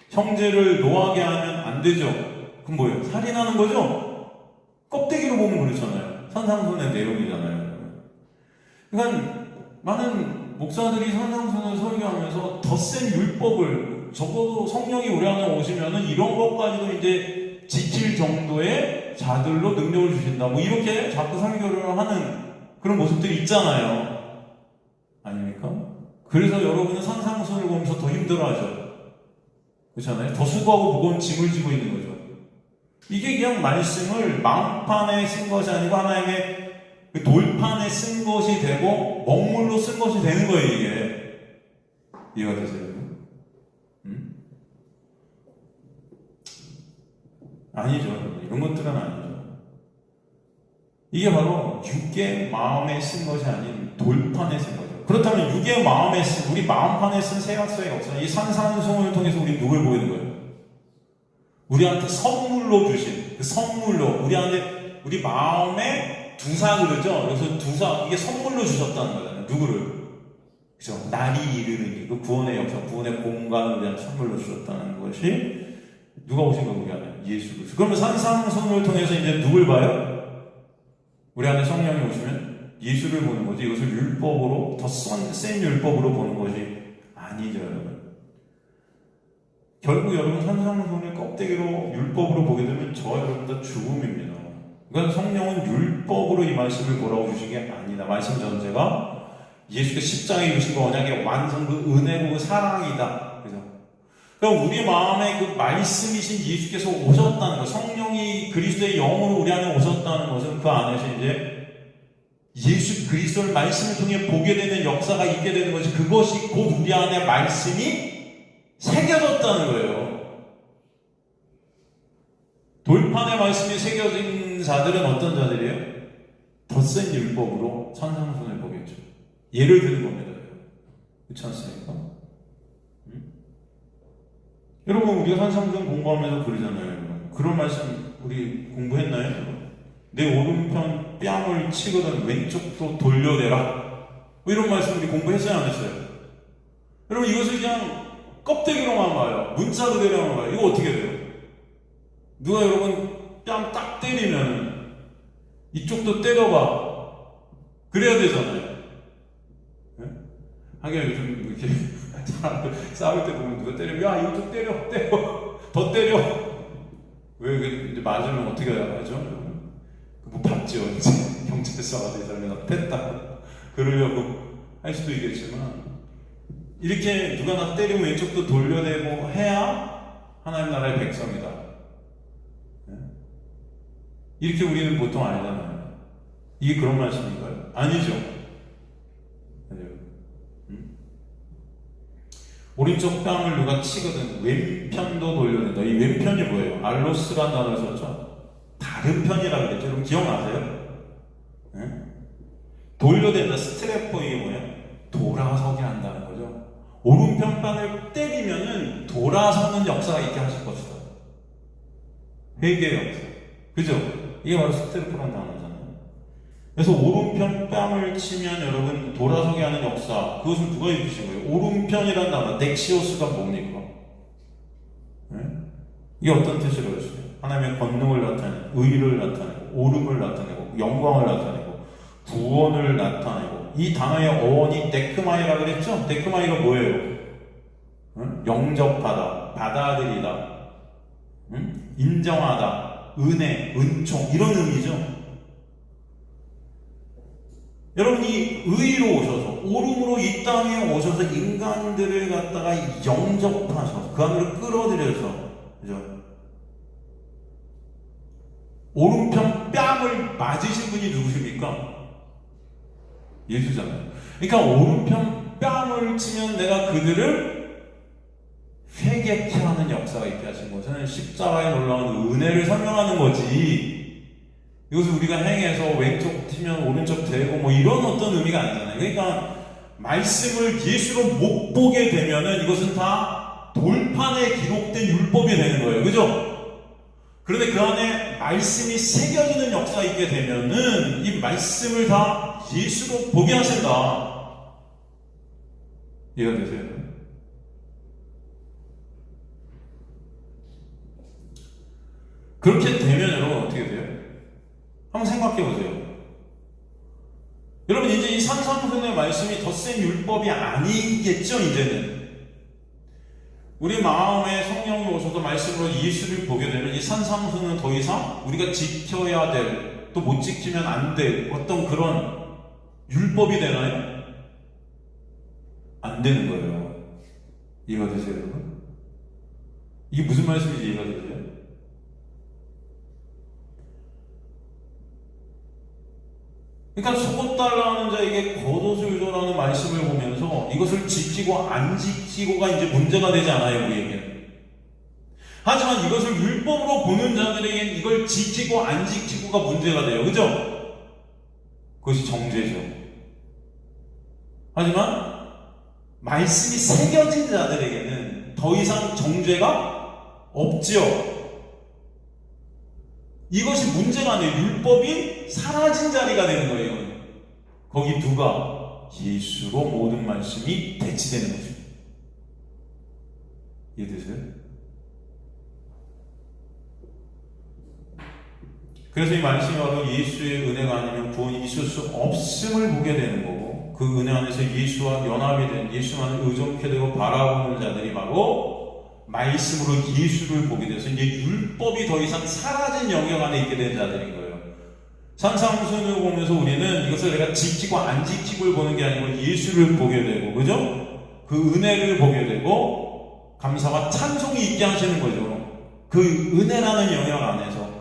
형제를 노하게 하면 안 되죠. 그럼 뭐예요? 살인하는 거죠? 껍데기로 보면 그렇잖아요. 산상수훈의 내용이잖아요. 그러니까 많은 목사들이 산상수훈을 설교하면서 더 센 율법을, 적어도 성령이 우리 안에 오시면은 이런 것까지도 이제 지킬 정도의 자들로 능력을 주신다. 뭐 이렇게 자꾸 설교를 하는 그런 모습들이 있잖아요. 아닙니까? 그래서 여러분은 산상수훈을 보면서 더 힘들어하죠. 그렇잖아요? 더 수고하고 무거운 짐을 지고 있는 거죠. 이게 그냥 말씀을 마음판에 쓴 것이 아니고 하나님의 그 돌판에 쓴 것이 되고 먹물로 쓴 것이 되는 거예요, 이게. 이해가 되세요? 아니죠. 이런 것들은 아니죠. 이게 바로 육의 마음에 쓴 것이 아닌 돌판에 쓴 거죠. 그렇다면 육의 마음에 쓴, 우리 마음판에 쓴 세가스의 역사, 이 산상수훈을 통해서 우리 누굴 보이는 거예요? 우리한테 선물로 주신, 그 선물로, 우리 마음에 두사 그러죠? 그래서 두사, 이게 선물로 주셨다는 거잖아요. 누구를? 그죠? 날이 이르는 그 구원의 역사, 구원의 공간을 우리한테 선물로 주셨다는 것이 누가 오신 거예요? 우리 안에? 예수 그리스도. 그러면 산상수훈을 통해서 이제 누굴 봐요? 우리 안에 성령이 오시면 예수를 보는 거지. 이것을 율법으로, 더 센 율법으로 보는 것이 아니죠, 여러분. 결국 여러분 산상수훈을 껍데기로 율법으로 보게 되면 저와 여러분 다 죽음입니다. 그러니까 성령은 율법으로 이 말씀을 보라고 주신 게 아니다. 말씀 전제가 예수께서 십자가에 이루신 그 언약의 완성, 그 은혜고 그 사랑이다. 그죠? 그러니까 우리 마음에 그 말씀이신 예수께서 오셨다는 것, 성령이 그리스도의 영으로 우리 안에 오셨다는 것은 그 안에서 이제 예수 그리스도를 말씀을 통해 보게 되는 역사가 있게 되는 것이, 그것이 곧 우리 안에 말씀이 새겨졌다는 거예요. 돌판에 말씀이 새겨진 자들은 어떤 자들이에요? 더 센 율법으로 산상수훈을 보겠죠. 예를 드는 겁니다. 그렇지 않습니까? 여러분, 우리가 산상수훈 공부하면서 그러잖아요. 그런 말씀 우리 공부했나요? 내 오른편 뺨을 치거든 왼쪽도 돌려내라. 뭐 이런 말씀 우리 공부했어요, 안 했어요? 여러분, 이것을 그냥 껍데기로만 봐요. 문자 그대로만 봐요. 이거 어떻게 돼요? 누가 여러분 뺨 딱 때리면 이쪽도 때려봐. 그래야 되잖아요. 네? 하긴 요즘 이렇게 사람들 싸울 때 보면 누가 때리면 야 이거 좀 때려 더 때려. 왜 이제 맞으면 어떻게 하죠? 뭐 받죠. 이제 경찰서 가서 이 사람이 나 팼다 그러려고 할 수도 있겠지만, 이렇게 누가 나 때리면 왼쪽도 돌려대고 해야 하나님 나라의 백성이다. 이렇게 우리는 보통 알잖아요. 이게 그런 말씀인가요? 아니죠. 오른쪽 뺨을 누가 치거든 왼편도 돌려낸다. 이 왼편이 뭐예요? 알로스라는 단어를 썼죠. 다른 편이라고 그랬죠. 여러분 기억나세요? 돌려댄다. 스트레퍼 이게 뭐예요? 돌아서게 한다는 거죠. 오른편 뺨을 때리면은 돌아서는 역사가 있게 하실 것이다. 회개의 역사. 그죠? 이게 바로 스트레퍼라는 단어잖아요. 그래서 오른편 뺨을 치면 여러분 돌아서게 하는 역사, 그것을 누가 해주신 거예요? 오른편이라는 단어, 넥시오스가 뭡니까? 이게 어떤 뜻으로 했어요? 하나님의 권능을 나타내고, 의를 나타내고, 옳음을 나타내고, 영광을 나타내고, 구원을 나타내고, 이 단어의 어원이 데크마이라 그랬죠? 데크마이가 뭐예요? 영접하다, 받아들이다, 인정하다, 은혜, 은총, 이런 의미죠. 여러분이 의로 오셔서, 옳음으로 이 땅에 오셔서 인간들을 갖다가 영접하셔서 그 안으로 끌어들여서, 그죠? 오른편 뺨을 맞으신 분이 누구십니까? 예수잖아요. 그러니까 오른편 뺨을 치면 내가 그들을 회개케 하는 역사가 있게 하신 것은 십자가에 놀라운 은혜를 설명하는 거지, 이것을 우리가 행해서 왼쪽 치면 오른쪽 되고 뭐 이런 어떤 의미가 아니잖아요. 그러니까 말씀을 예수로 못 보게 되면은 이것은 다 돌판에 기록된 율법이 되는 거예요. 그죠? 그런데 그 안에 말씀이 새겨지는 역사가 있게 되면은 이 말씀을 다 예수로 보게 하신다. 이해가 되세요? 그렇게 되면 여러분 어떻게 돼요? 한번 생각해 보세요. 여러분 이제 이 산상수훈의 말씀이 덧센 율법이 아니겠죠. 이제는 우리 마음에 성령이 오셔서 말씀으로 예수를 보게 되면 이 산상수훈은 더 이상 우리가 지켜야 될, 또 못 지키면 안 될 어떤 그런 율법이 되나요? 안 되는 거예요. 이해가 되세요, 여러분? 이게 무슨 말씀인지 이해가 되세요? 그러니까 속옷달라는 자에게 겉옷을 줘라는 말씀을 보면서 이것을 지키고 안 지키고가 이제 문제가 되지 않아요, 우리에게는. 하지만 이것을 율법으로 보는 자들에게는 이걸 지키고 안 지키고가 문제가 돼요. 그죠? 그것이 정죄죠. 하지만 말씀이 새겨진 자들에게는 더 이상 정죄가 없지요. 이것이 문제가 아니에요. 율법이 사라진 자리가 되는 거예요. 거기 누가? 예수로 모든 말씀이 대치되는 거죠. 이해되세요? 그래서 이 말씀이 바로 예수의 은혜가 아니면 구원이 있을 수 없음을 보게 되는 거고, 그 은혜 안에서 예수와 연합이 된, 예수만을 의존케 되고 바라보는 자들이 바로 말씀으로 예수를 보게 돼서 이제 율법이 더 이상 사라진 영역 안에 있게 된 자들인 거예요. 산상수훈을 보면서 우리는 이것을 내가 지키고 안 지키고를 보는 게 아니고 예수를 보게 되고, 그죠? 그 은혜를 보게 되고 감사와 찬송이 있게 하시는 거죠. 그 은혜라는 영역 안에서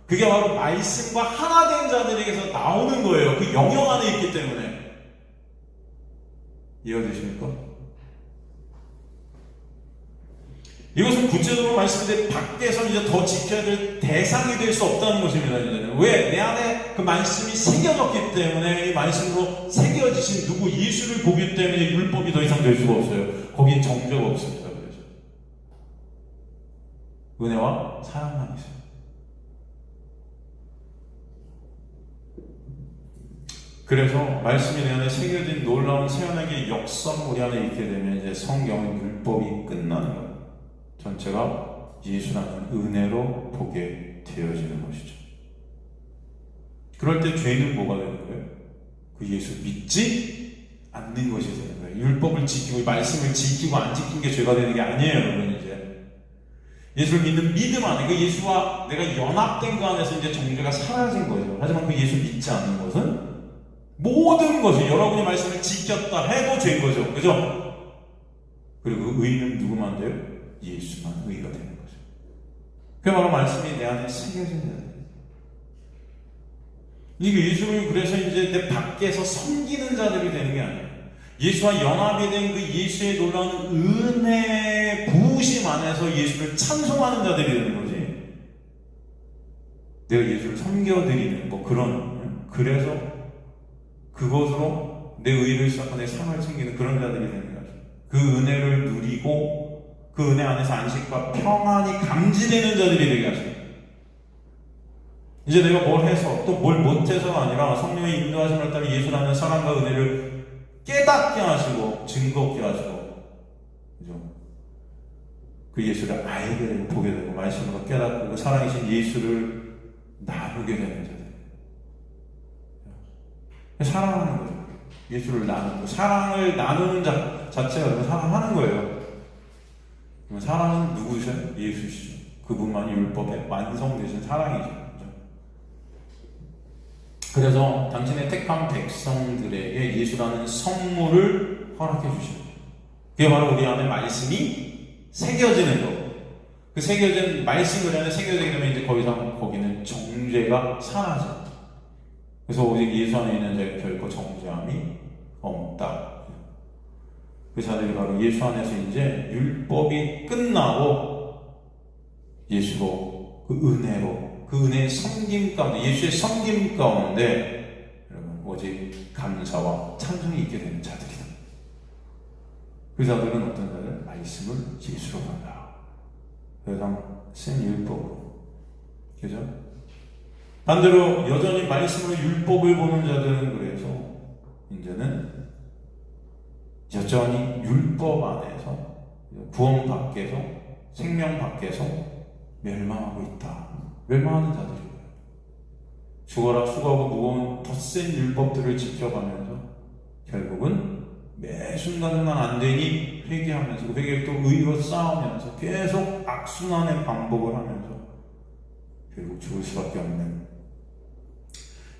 그게 바로 말씀과 하나 된 자들에게서 나오는 거예요. 그 영역 안에 있기 때문에. 이해가 되십니까? 이것은 구체적으로 말씀드린 밖에서 이제 더 지켜야 될 대상이 될 수 없다는 것입니다. 이제는. 왜? 내 안에 그 말씀이 새겨졌기 때문에, 이 말씀으로 새겨지신 누구 예수를 보기 때문에 율법이 더 이상 될 수가 없어요. 거긴 정죄가 없습니다. 그래서 은혜와 사랑만 있어요. 그래서 말씀이 내 안에 새겨진 놀라운 새언약의 역사물이 안에 있게 되면 이제 성경은 율법이 끝나는 거예요. 전체가 예수라는 은혜로 보게 되어지는 것이죠. 그럴 때 죄는 뭐가 되는 거예요? 그 예수 믿지 않는 것이 되는 거예요. 율법을 지키고 말씀을 지키고 안 지킨 게 죄가 되는 게 아니에요, 여러분. 이제 예수를 믿는 믿음 안에 그 예수와 내가 연합된 그 안에서 이제 정죄가 사라진 거죠. 하지만 그 예수 믿지 않는 것은 모든 것이 여러분이 말씀을 지켰다 해도 죄인 거죠. 그죠? 그리고 그 의는 누구만 돼요? 예수만 의가 되는 거죠. 그 바로 말씀이 내 안에 새겨진 자들. 이게 예수를 그래서 이제 내 밖에서 섬기는 자들이 되는 게 아니에요. 예수와 연합이 된 그 예수의 놀라운 은혜의 부으심 안에서 예수를 찬송하는 자들이 되는 거지. 내가 예수를 섬겨드리는 뭐 그런, 그래서 그것으로 내 의를 쌓고 내 삶을 챙기는 그런 자들이 되는 거죠. 그 은혜를 누리고 그 은혜 안에서 안식과 평안이 감지되는 자들이 되게 하십니다. 이제 내가 뭘 해서 또 뭘 못해서가 아니라 성령의 인도하심을 따라 예수라는 사랑과 은혜를 깨닫게 하시고 증거케 하시고, 그죠? 그 예수를 알게 되고 보게 되고 말씀으로 깨닫고 그 사랑이신 예수를 나누게 되는 자들. 사랑하는 거죠. 예수를 나누고 사랑을 나누는 자체가 사랑하는 거예요. 사랑은 누구세요? 예수시죠. 그분만이 율법에 완성되신 사랑이죠. 그래서 당신의 택한 백성들에게 예수라는 선물을 허락해 주시는 거예요. 그게 바로 우리 안에 말씀이 새겨지는 거. 그 새겨진 말씀 그 안에 새겨지게 되면 이제 더 이상 거기는 정죄가 사라져. 그래서 오직 예수 안에 있는 자에게 결코 정죄함이 없다. 그 자들이 바로 예수 안에서 이제 율법이 끝나고 예수로 그 은혜로 그 은혜의 섬김 가운데, 예수의 섬김 가운데 여러분 오직 감사와 찬송이 있게 되는 자들이다. 그 자들은 어떤 자들? 말씀을 예수로 본다. 그래서 쓴 율법으로, 그죠? 반대로 여전히 말씀으로 율법을 보는 자들은 그래서 이제는 여전히 율법 안에서 구원 밖에서 생명 밖에서 멸망하고 있다. 멸망하는 자들이에요. 죽어라 수고하고 무거운 덧센 율법들을 지켜가면서 결국은 매 순간순간 안 되니 회개하면서 그 회개를 또 의로 싸우면서 계속 악순환의 반복을 하면서 결국 죽을 수밖에 없는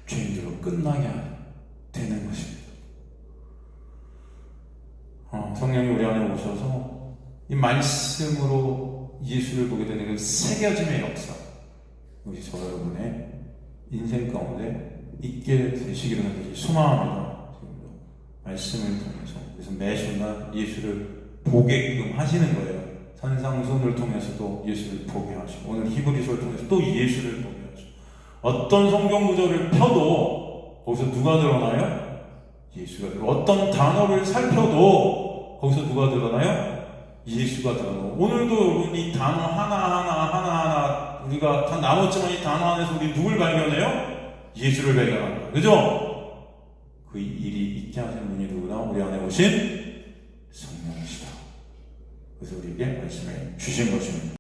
죄인들로 끝나게 되는 것입니다. 성령이 우리 안에 오셔서 이 말씀으로 예수를 보게 되는 그 새겨짐의 역사, 우리 저 여러분의 인생 가운데 있게 되시기를 간절히 소망합니다. 지금도 말씀을 통해서 그래서 매 순간 예수를 보게끔 하시는 거예요. 산상순을 통해서도 예수를 보게 하시고 오늘 히브리서를 통해서 또 예수를 보게 하시고 어떤 성경 구절을 펴도 거기서 누가 드러나요? 예수가 드러나요. 어떤 단어를 살펴도 거기서 누가 드러나요? 예수가 드러나요. 오늘도 이 단어 하나하나 우리가 다 나눴지만 이 단어 안에서 우리 누굴 발견해요? 예수를 발견합니다. 그죠? 그 일이 있게 하시는 분이 누구나 우리 안에 오신 성령이시다. 그래서 우리에게 말씀을 주신 것입니다.